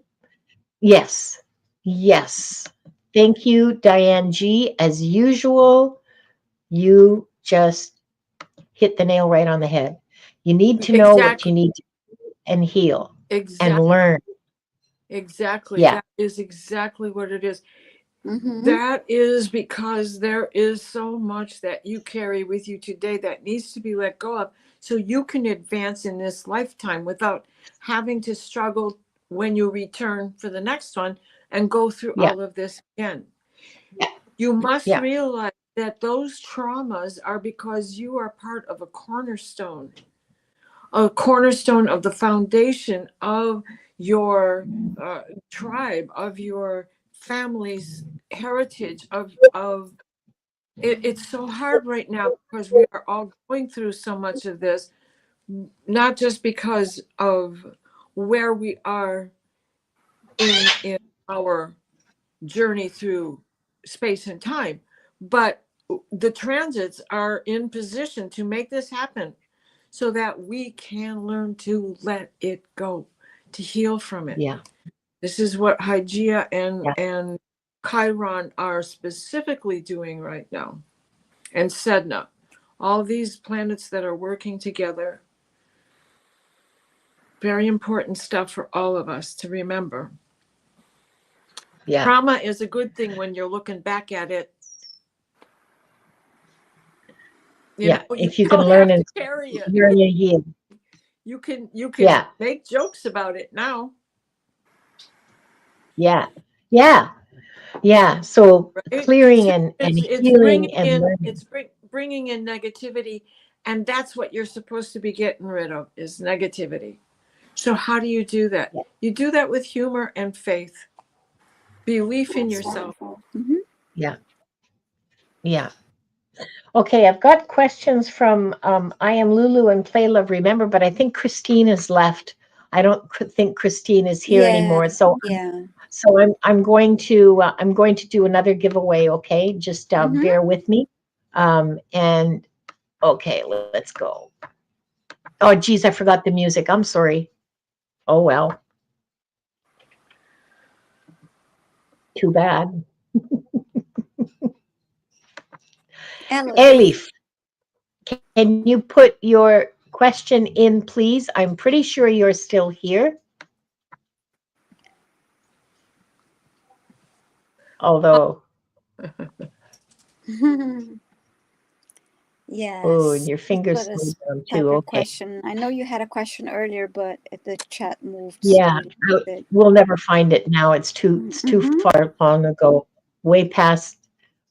Yes. Yes. Thank you, Diane G. As usual, you just hit the nail right on the head. You need to know what you Exactly. need to do and heal and Exactly. learn. Exactly. Yeah. That is exactly what it is. Mm-hmm. That is because there is so much that you carry with you today that needs to be let go of so you can advance in this lifetime without having to struggle when you return for the next one and go through Yeah. all of this again. Yeah. You must Yeah. realize that those traumas are because you are part of a cornerstone of the foundation of your tribe, of your family's heritage, of it. It's so hard right now because we are all going through so much of this, not just because of where we are in our journey through space and time, but the transits are in position to make this happen so that we can learn to let it go, to heal from it. Yeah. This is what Hygeia Yeah. and Chiron are specifically doing right now, and Sedna. All these planets that are working together, very important stuff for all of us to remember. Yeah. Trauma is a good thing when you're looking back at it. Yeah. You If you can don't learn have to and carry it. learn and heal. You can Yeah. make jokes about it now, Yeah. Yeah. Yeah. So right? clearing So and it's healing and learning. bringing in negativity, and that's what you're supposed to be getting rid of, is negativity. So how do you do that? Yeah. You do that with humor and faith, belief in That's yourself. wonderful. Mm-hmm. Yeah. Yeah. Okay, I've got questions from I am Lulu and Play Love Remember, but I think Christine has left. I don't think Christine is here Yeah, anymore. So yeah. I'm going to do another giveaway. Okay, just Mm-hmm. bear with me. And okay, let's go. Oh, geez, I forgot the music. I'm sorry. Oh well, too bad. Elif. Elif, can Can you put your question in, please? I'm pretty sure you're still here. Although, oh, and Yes, your please fingers put a slowed down type too. your Okay. question. I know you had a question earlier, but the chat moved Yeah, slowly a bit. we'll never find it now. It's too Mm-hmm. far long ago, way past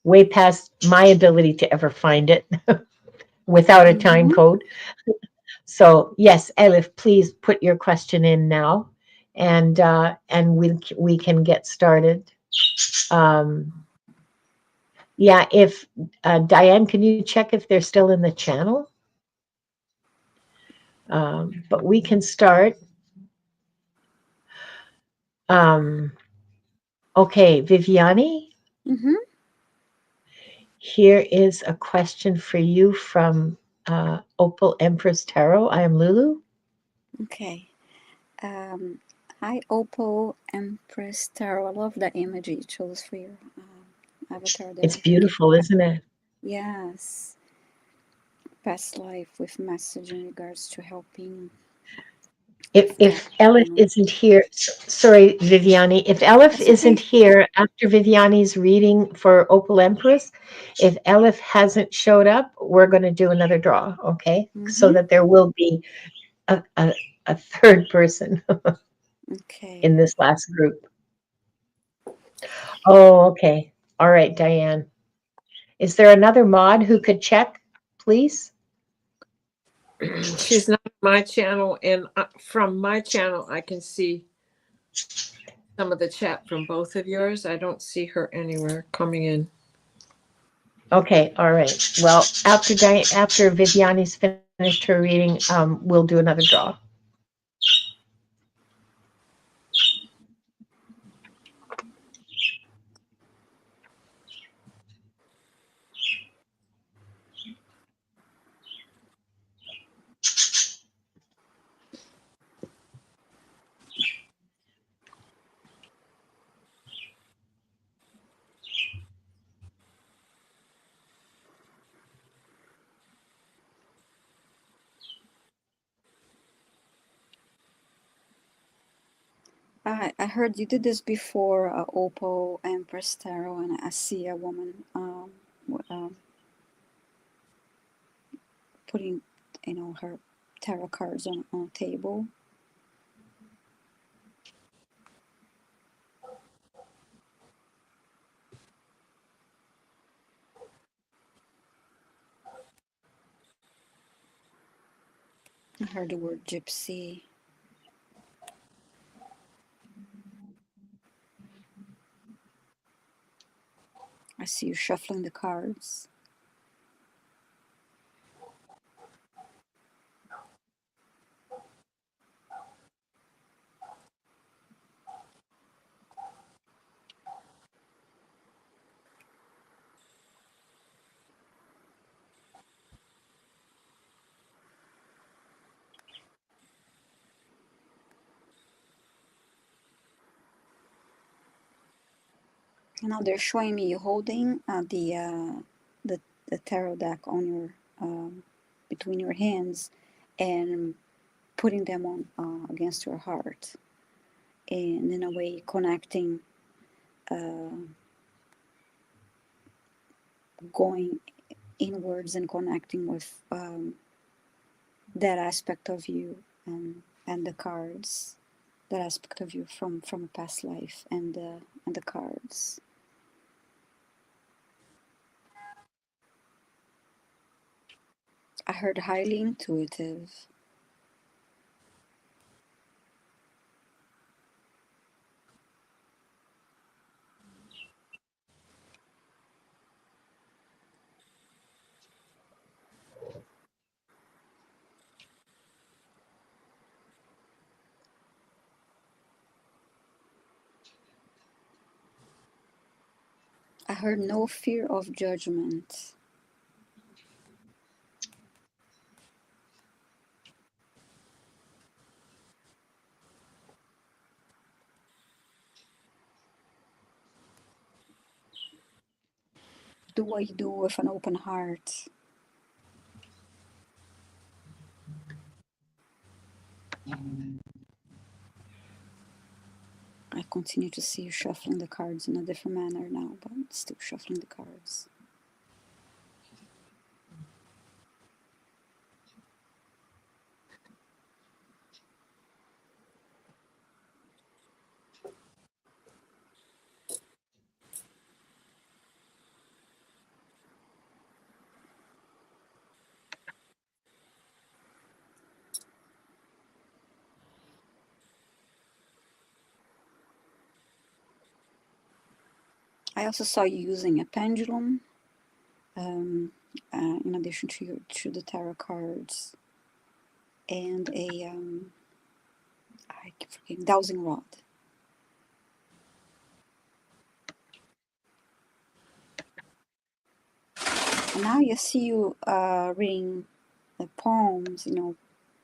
my ability to ever find it without a time Mm-hmm. code. So yes, Elif, please put your question in now, and we can get started. Um, yeah, if Diane, can you check if they're still in the channel? But we can start. Um, okay, Viviane, Mm-hmm. here is a question for you from Opal Empress Tarot. I am Lulu. Okay. Hi, Opal Empress Tarot. I love that image you chose for your avatar It's there. Thank you. beautiful, isn't it? Yes. Past life with message in regards to helping If with that if Elif woman. isn't here, sorry, Viviane, if Elif That's isn't okay. here after Viviane's reading for Opal Empress, if Elif hasn't showed up, we're going to do another draw, okay? So Mm-hmm. that there will be a third person Okay. in this last group. Oh, okay. All right, Diane. Is there another mod who could check, please? She's not on my channel, and from my channel, I can see some of the chat from both of yours. I don't see her anywhere coming in. Okay, all right. Well, after Viviane's finished her reading, we'll do another draw. I heard you did this before, Opal Empress Tarot, and I see a woman putting, her tarot cards on a table. I heard the word gypsy. I see you shuffling the cards. Now they're showing me you holding the tarot deck on your between your hands and putting them on against your heart, and in a way connecting, uh, going inwards and connecting with that aspect of you, and the cards, that aspect of you from a past life, and the cards. I heard highly intuitive. I heard no fear of judgment. Do what you do with an open heart. I continue to see you shuffling the cards in a different manner now, but still shuffling the cards. I also saw you using a pendulum, in addition to the tarot cards, and a I keep forgetting, dowsing rod. And now you see you reading the poems, doing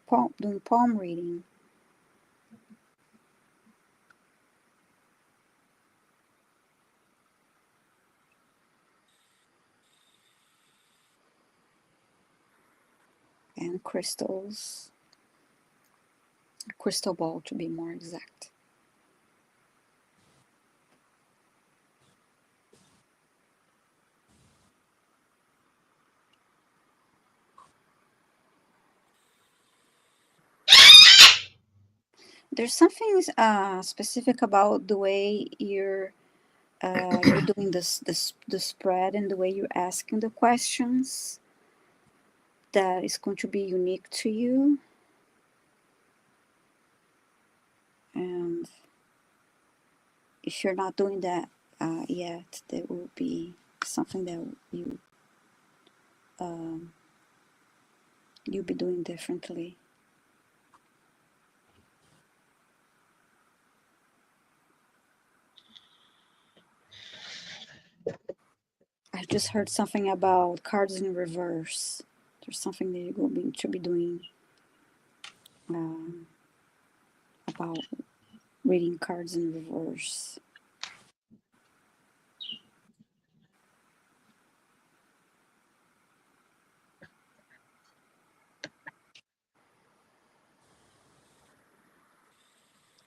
poem reading. And crystals, a crystal ball to be more exact. There's something specific about the way you're doing the spread and the way you're asking the questions that is going to be unique to you. And if you're not doing that yet, there will be something that you'll be doing differently. I just heard something about cards in reverse. There's something that you're going to be doing about reading cards in reverse.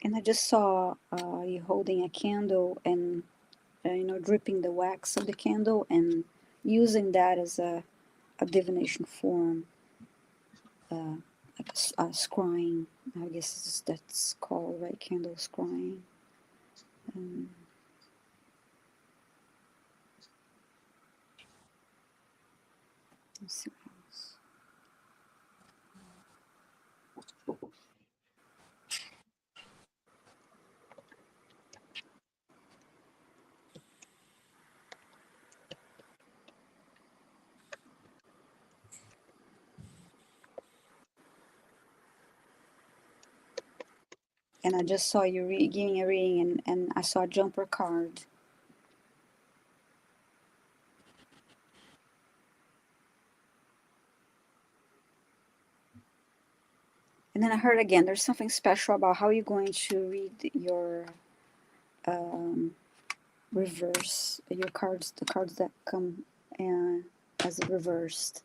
And I just saw you holding a candle and dripping the wax of the candle and using that as a divination form, like a scrying. I guess that's called, right? Candle scrying. Let's see what else. And I just saw you giving a reading, and I saw a jumper card. And then I heard again, there's something special about how you're going to read your reverse, your cards, the cards that come as reversed.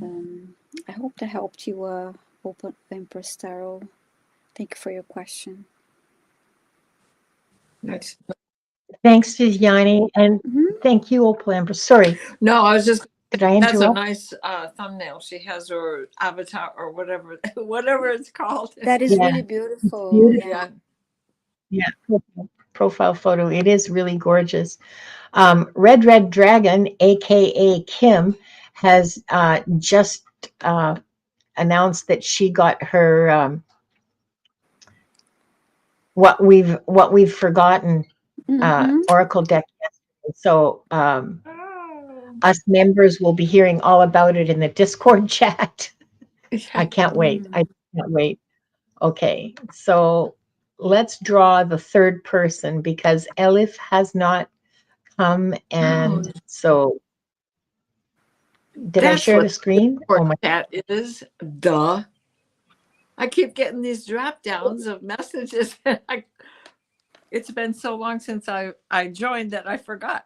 I hope that helped you open Empress Tarot. Thank you for your question. Nice. Thanks, Viviane, and thank you, Oilpntr-Db. Sorry. No, I was just. Did I That's a interrupt? nice thumbnail. She has her avatar or whatever, whatever it's called. That is Yeah, really beautiful. beautiful. Yeah. Yeah, profile photo. It is really gorgeous. Red Dragon, aka Kim, has just announced that she got her what we've forgotten Oracle deck yesterday. So us members will be hearing all about it in the Discord chat. I can't wait. I can't wait. Okay, so let's draw the third person because Elif has not come, and so did I share the screen? Oh my! That is duh. I keep getting these drop downs of messages. It's been so long since I joined that I forgot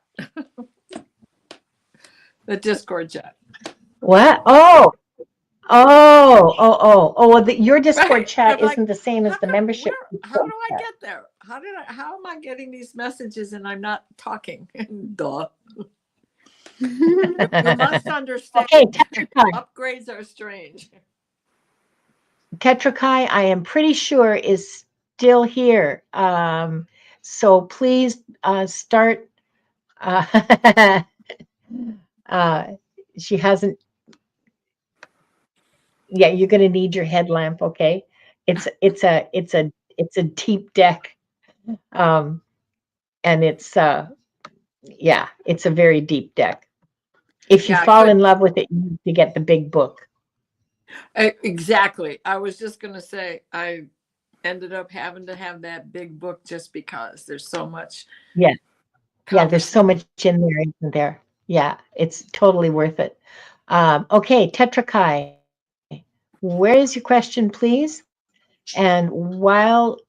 the Discord chat. What? Oh, Well, your Discord Right. chat I'm like, isn't the same as the membership how Discord do I chat. get there? How am I getting these messages and I'm not talking? Duh. You must understand. Okay, Tetrakai. Upgrades are strange. Tetrakai, I am pretty sure is still here. So please start. Uh, uh, she hasn't. Yeah, you're going to need your headlamp. Okay, it's a deep deck, um, and yeah, it's a very deep deck. If you Yeah, I fall in couldn't. love with it, you need to get the big book. Exactly. I was just going to say, I ended up having to have that big book just because there's so much Yeah, yeah. There's so conversation. much in there, isn't there? Yeah, it's totally worth it. Okay, Tetrakai, where is your question, please? And while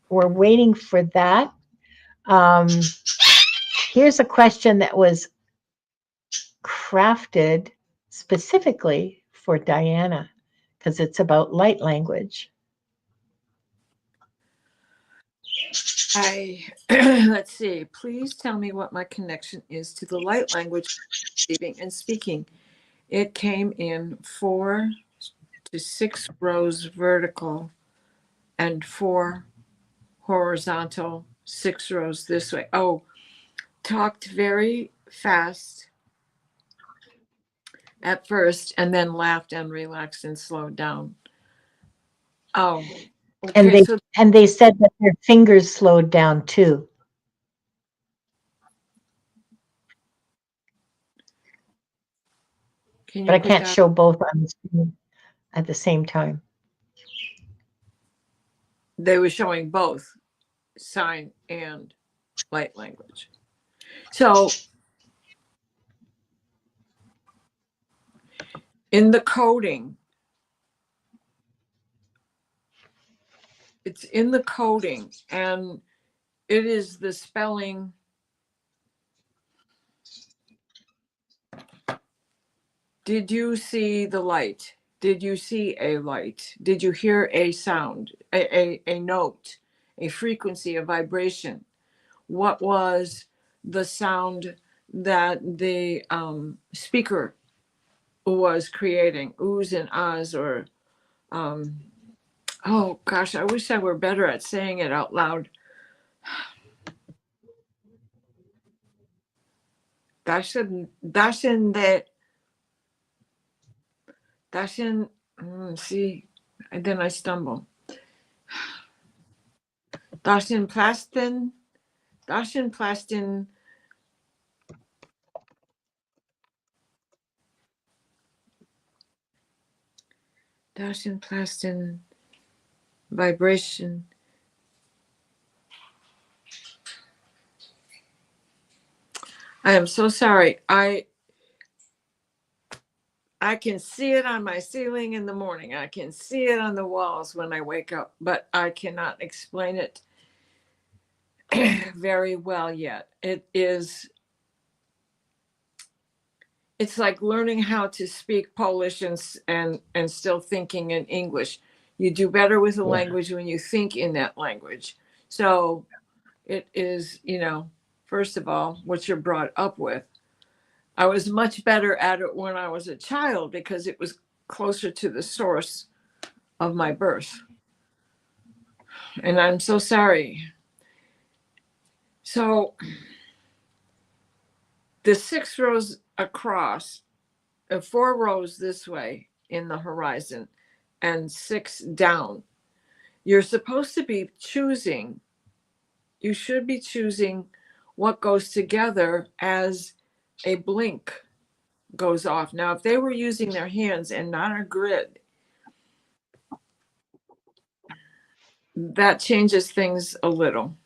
we're waiting for that, um, here's a question that was crafted specifically for Diana because it's about light language. Let's see. Please tell me what my connection is to the light language receiving and speaking. It came in 4 to 6 rows vertical and 4 horizontal, 6 rows this way. Oh, talked very fast at first and then laughed and relaxed and slowed down. Oh, And okay. they So and they said that their fingers slowed down too. can But you I put can't that? show both on the screen at the same time. They were showing both sign and light language. So in the coding, it's in the coding and it is the spelling. Did you see the light? Did you see a light? Did you hear a sound, a note, a frequency, a vibration? What was the sound that the speaker was creating? Oohs and ahs, or, um, oh gosh, I wish I were better at saying it out loud. Dashin that, Dashin, see, and then I stumble. Dashin plastin, Dashin plastin. Dashin plastin vibration. I am so sorry. I can see it on my ceiling in the morning. I can see it on the walls when I wake up, but I cannot explain it very well yet. It's like learning how to speak Polish and still thinking in English. You do better with a Yeah. language when you think in that language. So it is, first of all, what you're brought up with. I was much better at it when I was a child because it was closer to the source of my birth. And I'm so sorry. So the 6 rows across, 4 rows this way in the horizon, and 6 down, you're supposed to be choosing, you should be choosing what goes together as a blink goes off. Now, if they were using their hands and not a grid, that changes things a little.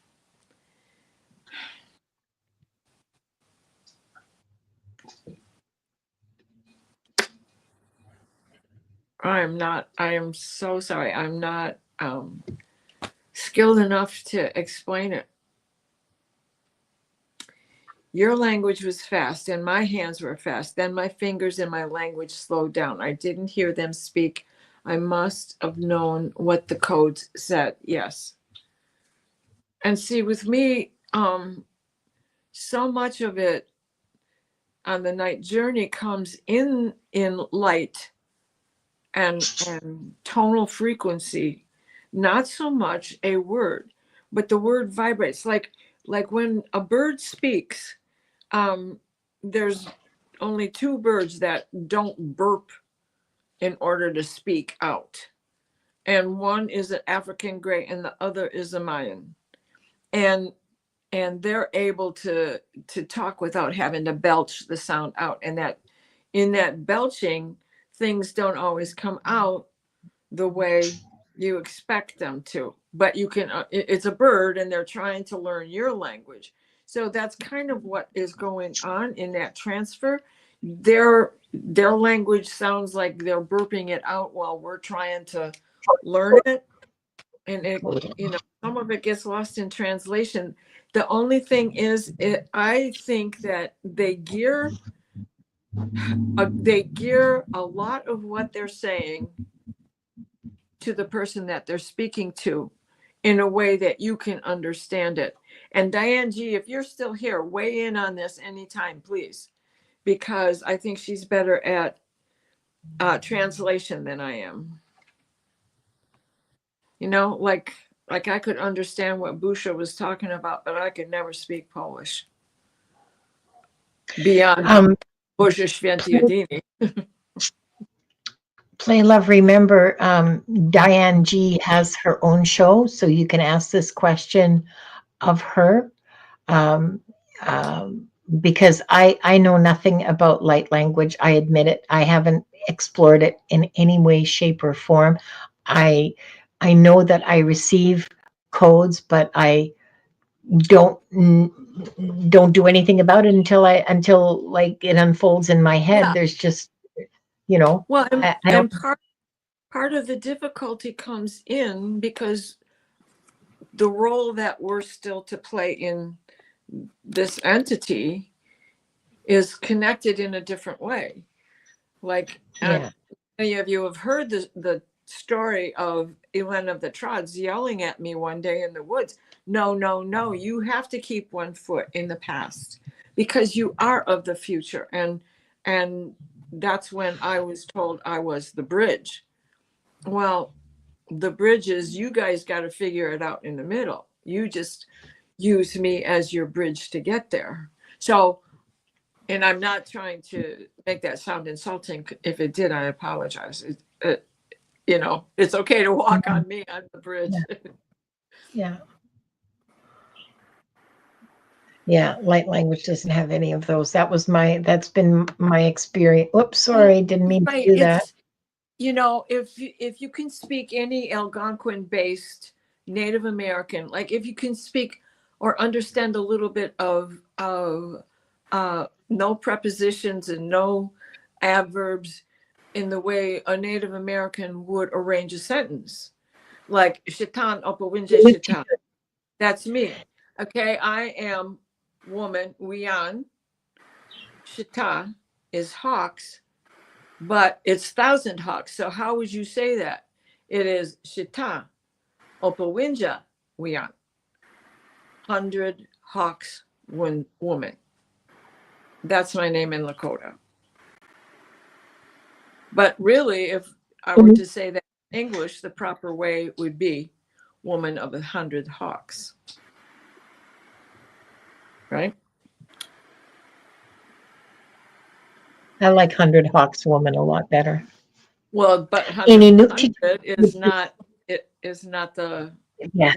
I am so sorry. I'm not skilled enough to explain it. Your language was fast and my hands were fast. Then my fingers and my language slowed down. I didn't hear them speak. I must have known what the codes said. Yes. And see, with me, so much of it on the night journey comes in light and tonal frequency, not so much a word, but the word vibrates. Like when a bird speaks, there's only two birds that don't burp in order to speak out. And one is an African gray and the other is a Mayan. And they're able to talk without having to belch the sound out. And that in that belching, things don't always come out the way you expect them to. But you can, it's a bird and they're trying to learn your language. So that's kind of what is going on in that transfer. Their language sounds like they're burping it out while we're trying to learn it. And it, some of it gets lost in translation. The only thing is, I think that they gear a lot of what they're saying to the person that they're speaking to in a way that you can understand it. And Diane G., if you're still here, weigh in on this anytime, please, because I think she's better at translation than I am. Like I could understand what Busha was talking about, but I could never speak Polish beyond Boże Święty Jedyny. Play Love, remember, Diane G has her own show, so you can ask this question of her, because I know nothing about light language. I admit it. I haven't explored it in any way, shape, or form. I know that I receive codes, but I don't do anything about it until like it unfolds in my head. Yeah. There's just, Well, I don't. Part of the difficulty comes in because the role that we're still to play in this entity is connected in a different way. Like, many of you have heard the story of Elena of the Trods yelling at me one day in the woods. No, no, no, you have to keep one foot in the past because you are of the future. And that's when I was told I was the bridge. Well, the bridge is you guys got to figure it out in the middle. You just use me as your bridge to get there. So, and I'm not trying to make that sound insulting. If it did, I apologize. It's okay to walk on me on the bridge. Yeah. Yeah, light language doesn't have any of those. That's been my experience. Oops, sorry, didn't mean to do that. If you can speak any Algonquin-based Native American, like if you can speak or understand a little bit of no prepositions and no adverbs in the way a Native American would arrange a sentence, like Shitan Opawinja Shitan. That's me. Okay, I am woman, Wian. Shita is hawks, but it's 1,000 hawks. So how would you say that? It is Shita Opawinja Wian. 100 hawks woman. That's my name in Lakota. But really, if I were to say that in English, the proper way would be woman of 100 hawks. Right? I like 100 Hawks woman a lot better. Well, but 100 is not the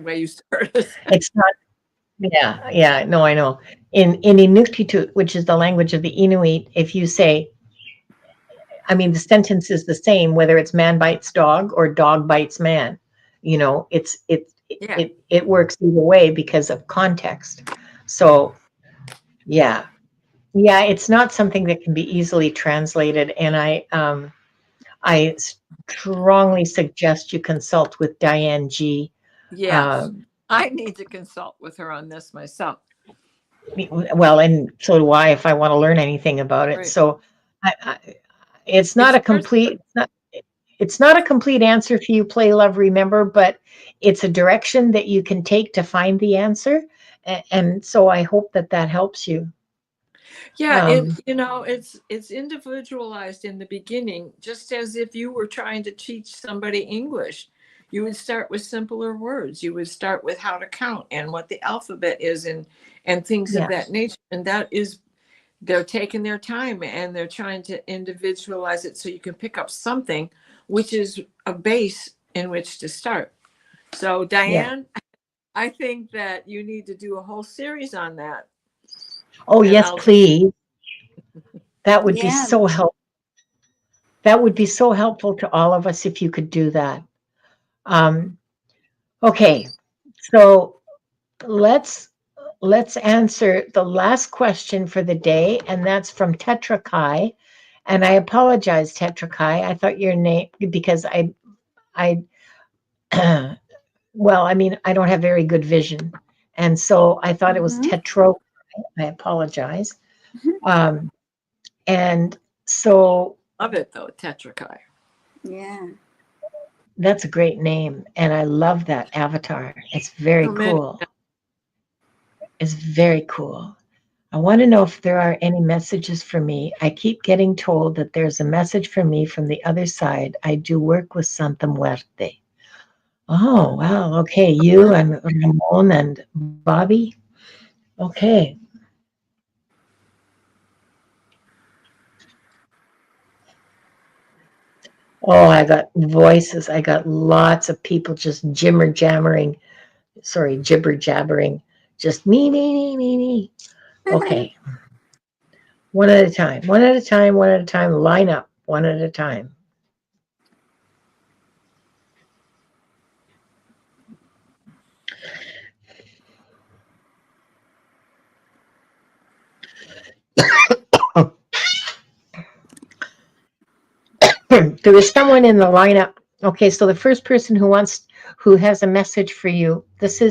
way you start it. It's not. Yeah. No, I know. In Inuktitut, which is the language of the Inuit, if you say, I mean, the sentence is the same whether it's man bites dog or dog bites man. It works either way because of context. So, yeah, it's not something that can be easily translated, and I strongly suggest you consult with Diane G. Yes, I need to consult with her on this myself. Well, and so do I if I want to learn anything about it. Right. So I, it's not It's a yours. complete, it's not a complete answer for you, play, love, remember, but it's a direction that you can take to find the answer. And so I hope that that helps you. Yeah, Um, it's individualized in the beginning, just as if you were trying to teach somebody English. You would start with simpler words. You would start with how to count and what the alphabet is, and things of yeah, that nature. And that is, they're taking their time and they're trying to individualize it so you can pick up something, which is a base in which to start. So, yeah. Diane, I think that you need to do a whole series on that. Oh, And yes, I'll just, please. That would be Yeah. so helpful. That would be so helpful to all of us if you could do that. Um, okay, so let's let's answer the last question for the day, and that's from Tetra Kai. And I apologize, Tetra Kai. I thought your name because I well, I mean, I don't have very good vision, and so I thought it was Mm-hmm. Tetro. I apologize. Um, and so love it though, Tetra Kai. Yeah. that's a great name, and I love that avatar. It's very So many. cool. It's very cool. I want to know if there are any messages for me. I keep getting told that there's a message for me from the other side. I do work with Santa Muerte. Oh, wow. Okay. You and Ramon and Bobby. Okay. Oh, I got voices. I got lots of people just jibber jabbering. Sorry, jibber jabbering. Just me. Okay. One at a time. One at a time. One at a time. Line up. One at a time. There is someone in the lineup. Okay, so the first person who has a message for you. This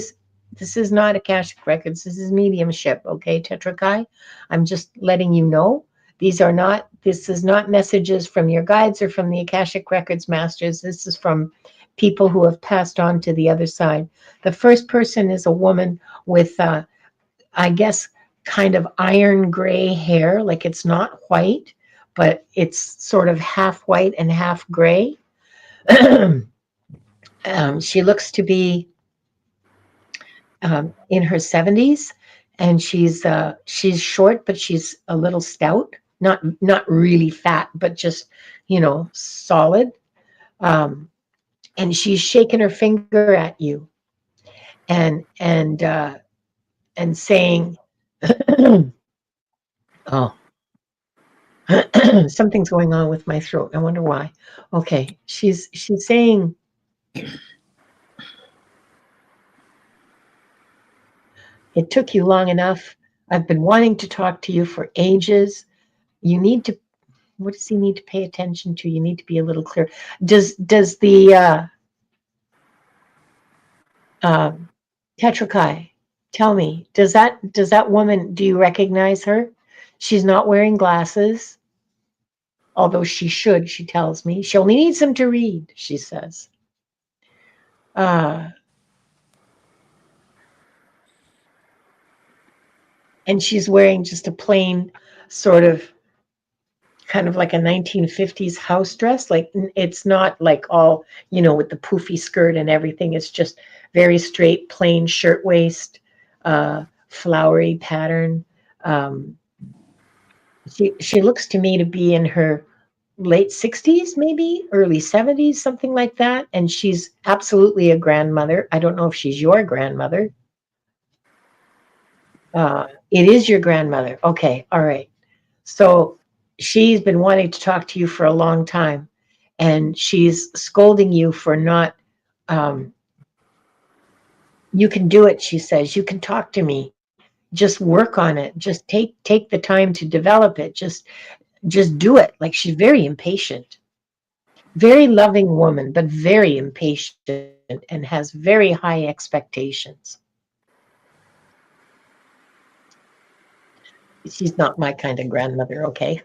is not Akashic Records. This is mediumship. Okay, Tetra Kai. I'm just letting you know. This is not messages from your guides or from the Akashic Records masters. This is from people who have passed on to the other side. The first person is a woman with, I guess, kind of iron gray hair. Like it's not white, but it's sort of half white and half gray. She looks to be in her 70s, and she's short, but she's a little stout. Not really fat, but just solid. Um, and she's shaking her finger at you and and saying, "Oh, something's going on with my throat. I wonder why." Okay, she's saying, "It took you long enough. I've been wanting to talk to you for ages. You need to. What does he need to pay attention to? You need to be a little clear. Does the uh, Tetrakai tell me? Does that woman? Do you recognize her? She's not wearing glasses, although she should. She tells me she only needs them to read. She says, uh, and she's wearing just a plain sort of kind of like a 1950s house dress. Like it's not like all, with the poofy skirt and everything. It's just very straight, plain shirtwaist, flowery pattern. Um, she looks to me to be in her late 60s, maybe early 70s, something like that. And she's absolutely a grandmother. I don't know if she's your grandmother. It is your grandmother. Okay, all right. So she's been wanting to talk to you for a long time, and she's scolding you for not. Um, you can do it, she says. You can talk to me. Just work on it. Just take the time to develop it. Just do it. Like she's very impatient, very loving woman, but very impatient and has very high expectations. She's not my kind of grandmother, okay?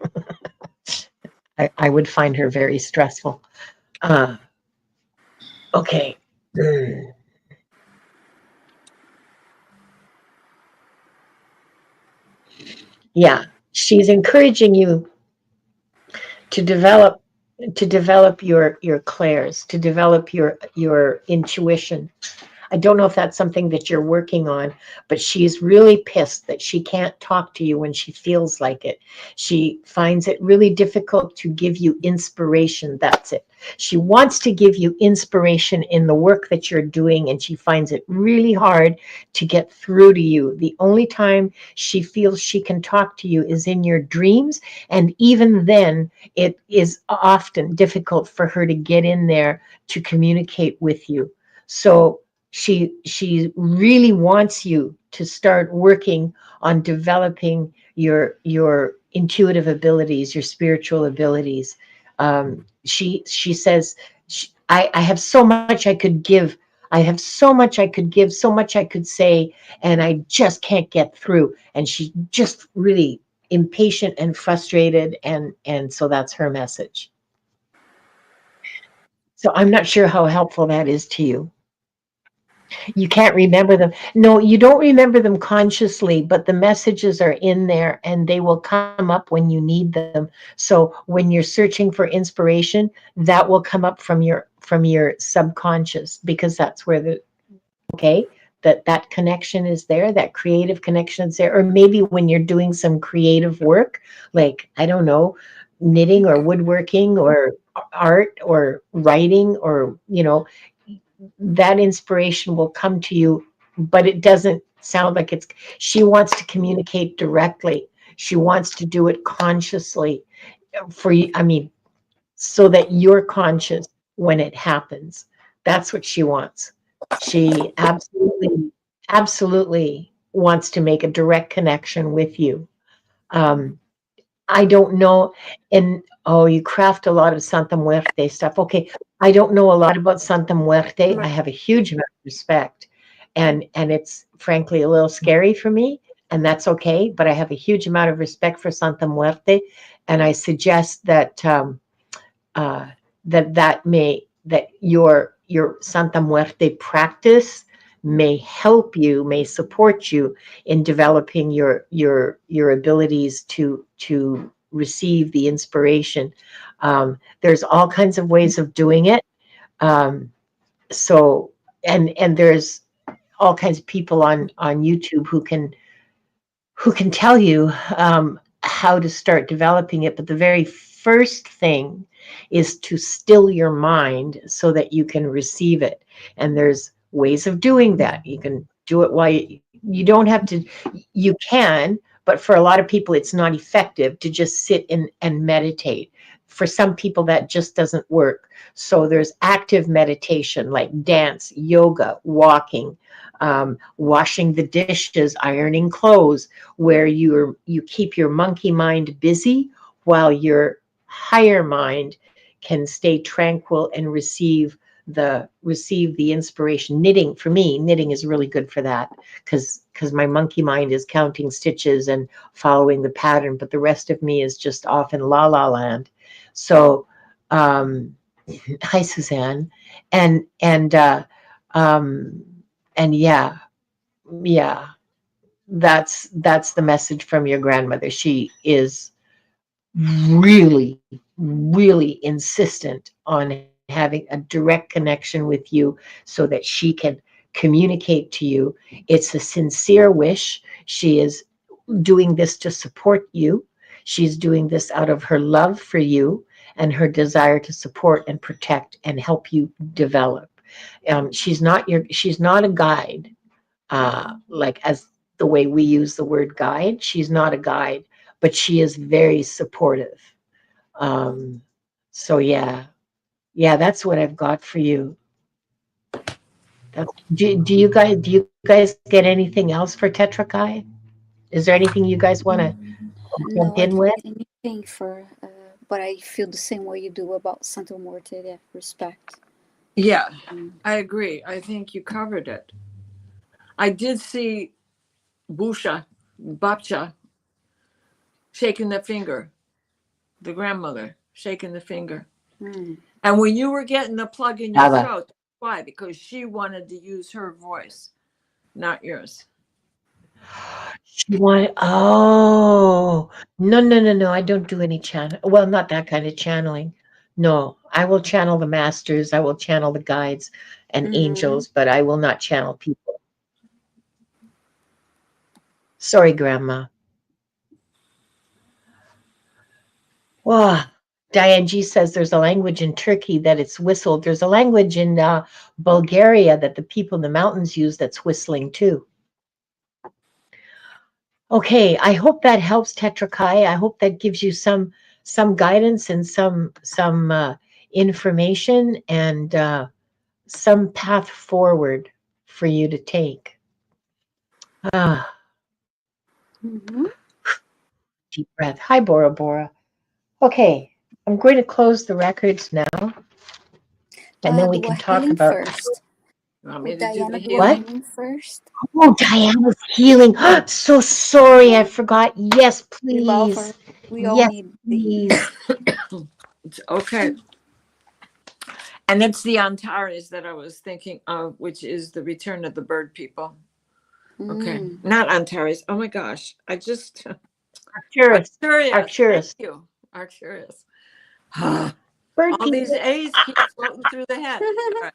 I would find her very stressful. Uh, okay. Mm. Yeah, she's encouraging you to develop your clairs, to develop your intuition. I don't know if that's something that you're working on, but she's really pissed that she can't talk to you when she feels like it. She finds it really difficult to give you inspiration. That's it. She wants to give you inspiration in the work that you're doing, and she finds it really hard to get through to you. The only time she feels she can talk to you is in your dreams, and even then, it is often difficult for her to get in there to communicate with you. So she really wants you to start working on developing your intuitive abilities, your spiritual abilities. She says, I have so much I could give. I have so much I could give, so much I could say, and I just can't get through. And she's just really impatient and frustrated, and so that's her message. So I'm not sure how helpful that is to you. You can't remember them. No, you don't remember them consciously, but the messages are in there and they will come up when you need them. So when you're searching for inspiration, that will come up from your subconscious, because that's where the okay, that connection is there, that creative connection is there. Or maybe when you're doing some creative work, like I don't know, knitting or woodworking or art or writing, or that inspiration will come to you, but it doesn't sound like it's, she wants to communicate directly. She wants to do it consciously for you. I mean, so that you're conscious when it happens. That's what she wants. She absolutely wants to make a direct connection with you. Um, I don't know. And oh, you craft a lot of Santa Muerte stuff. Okay. I don't know a lot about Santa Muerte. I have a huge amount of respect. And it's frankly a little scary for me, and that's okay. But I have a huge amount of respect for Santa Muerte. And I suggest uh, that your Santa Muerte practice may help you, may support you in developing your abilities to receive the inspiration. There's all kinds of ways of doing it. Um, so and there's all kinds of people on YouTube who can tell you how to start developing it. But the very first thing is to still your mind so that you can receive it. And there's ways of doing that. You can do it while you don't have to, you can, but for a lot of people, it's not effective to just sit and meditate. For some people, that just doesn't work. So there's active meditation like dance, yoga, walking, washing the dishes, ironing clothes, where you keep your monkey mind busy while your higher mind can stay tranquil and receive the inspiration. Knitting, for me, knitting is really good for that, because my monkey mind is counting stitches and following the pattern, but the rest of me is just off in la la land. So um hi Suzanne. And and uh um and yeah, that's the message from your grandmother. She is really, really insistent on having a direct connection with you so that she can communicate to you. It's a sincere wish. She is doing this to support you. She's doing this out of her love for you and her desire to support and protect and help you develop. She's not a guide, like as the way we use the word guide. She's not a guide, but she is very supportive. Um, so yeah, that's what I've got for you. Do you guys get anything else for Tetra Kai? Is there anything you guys want to jump No, I in don't with? get anything for, but I feel the same way you do about Santa Morte. Yeah, respect. Yeah, Mm. I agree. I think you covered it. I did see Busha, Bapcha, shaking the finger, the grandmother shaking the finger. Mm. And when you were getting the plug in your Baba. throat, why? Because she wanted to use her voice, not yours. She wanted, oh, no. I don't do any channel. Well, not that kind of channeling. No, I will channel the masters. I will channel the guides and angels, but I will not channel people. Sorry, Grandma. Wow. Diane G says there's a language in Turkey that it's whistled. There's a language in Bulgaria that the people in the mountains use that's whistling too. Okay, I hope that helps, Tetrakai. I hope that gives you some guidance and some information and some path forward for you to take. Ah, deep breath. Hi, Bora Bora. Okay, I'm going to close the records now, and then we Do a can talk healing about first. You want me Would to do Diana the do a healing? what? healing first? Oh, Diana's healing. So sorry, I forgot. Yes, We love her. please. We all Yes, need the healing. please. It's okay. And it's the Antares that I was thinking of, which is the return of the bird people. Okay. Not Antares. Oh my gosh. Arcturus. Arcturus. Thank Arcturus. you. Arcturus. Bird All these people. A's keep floating through the head. All right.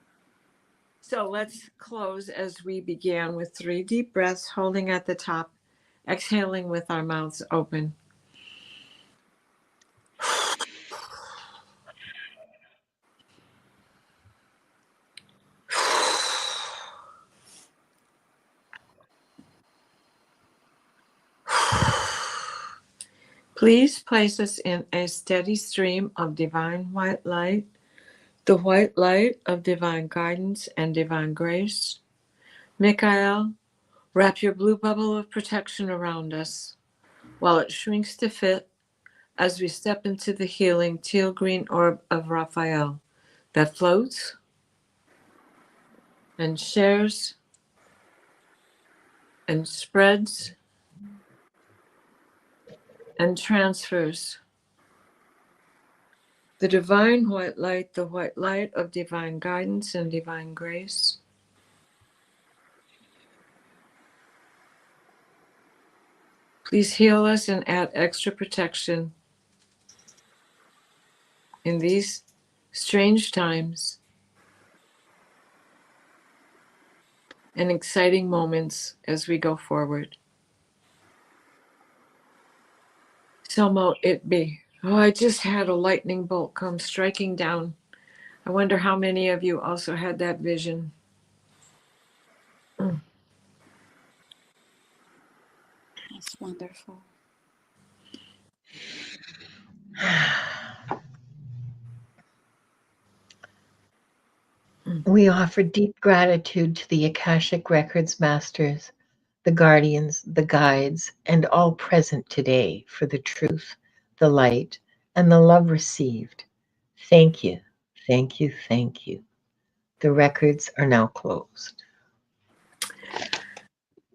So let's close as we began with 3 deep breaths, holding at the top, exhaling with our mouths open. Please place us in a steady stream of divine white light, the white light of divine guidance and divine grace. Michael, wrap your blue bubble of protection around us while it shrinks to fit as we step into the healing teal green orb of Raphael that floats and shares and spreads and transfers. The divine white light, the white light of divine guidance and divine grace. Please heal us and add extra protection in these strange times and exciting moments as we go forward. So mote it be. Oh, I just had a lightning bolt come striking down. I wonder how many of you also had that vision. That's wonderful. We offer deep gratitude to the Akashic Records Masters, the guardians, the guides, and all present today for the truth, the light, and the love received. Thank you, thank you, thank you. The records are now closed.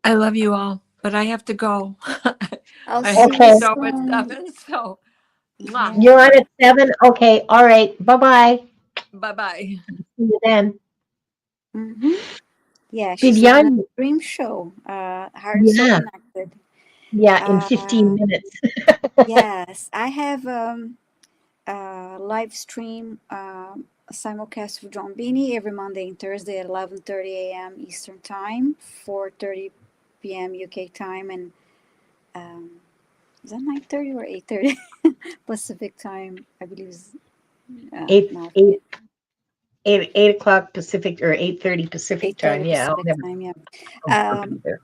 I love you all, but I have to go. I'll I see have you Okay. to go at soon. 7, so mwah. You're on at 7? Okay, all right. Bye-bye. Bye-bye. See you then. Yeah, she's on a Viviane, dream show. Heart and Soul yeah, Connected. in 15 minutes. Yes, I have a live stream simulcast with John Beanie every Monday and Thursday at 11:30 a.m. Eastern Time, 4:30 p.m. UK time, and is that 9:30 or 8:30 Pacific time? I believe is Eight, no, eight, 8 o'clock Pacific or 8:30 Pacific 8:30 time. Yeah, Pacific time. Yeah. I'll be there.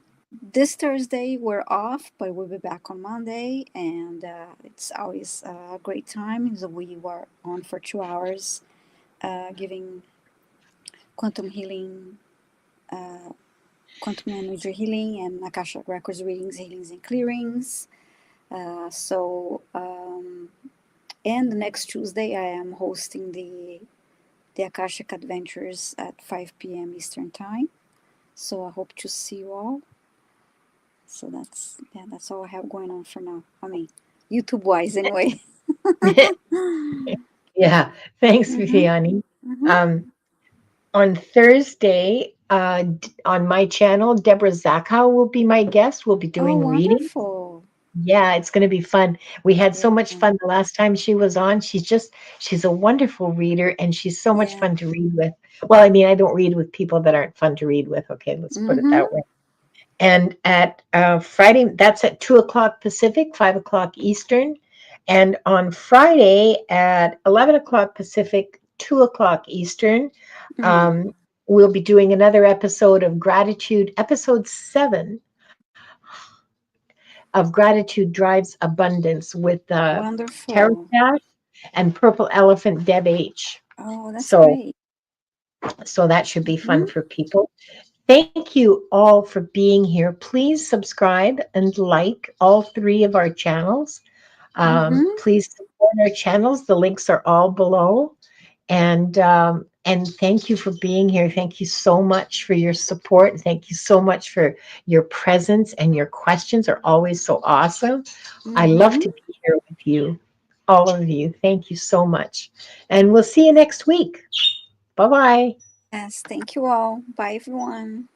This Thursday we're off, but we'll be back on Monday, and it's always a great time. So we were on for 2 hours, giving quantum healing, quantum energy healing, and Akashic Records readings, healings, and clearings. And the next Tuesday I am hosting the Akashic Adventures at 5 p.m. Eastern Time. So I hope to see you all. So that's all I have going on for now. I mean, YouTube wise, anyway. Yeah, thanks, Mm-hmm. Viviane. Mm-hmm. Um, on Thursday, on my channel, Deborah Zachow will be my guest. We'll be Oh, doing reading. wonderful. Yeah, it's going to be fun. We had Yeah. so much fun the last time she was on. She's a wonderful reader and she's so much Yeah. fun to read with. Well, I mean, I don't read with people that aren't fun to read with. Okay, let's put it Mm-hmm. that way. And at Friday, that's at 2 o'clock Pacific, 5 o'clock Eastern. And on Friday at 11 o'clock Pacific, 2 o'clock Eastern, Mm. um, we'll be doing another episode of Gratitude, episode 7 of Gratitude Drives Abundance with Tarot Wonderful. Cash and Purple Elephant Deb H. Oh, that's So, great. so that should be fun Mm-hmm. for people. Thank you all for being here. Please subscribe and like all 3 of our channels. Mm-hmm. Please support our channels. The links are all below. And thank you for being here. Thank you so much for your support. Thank you so much for your presence, and your questions are always so awesome. I love Mm-hmm. to be here with you, all of you. Thank you so much. And we'll see you next week. Bye bye. Yes, thank you all. Bye, everyone.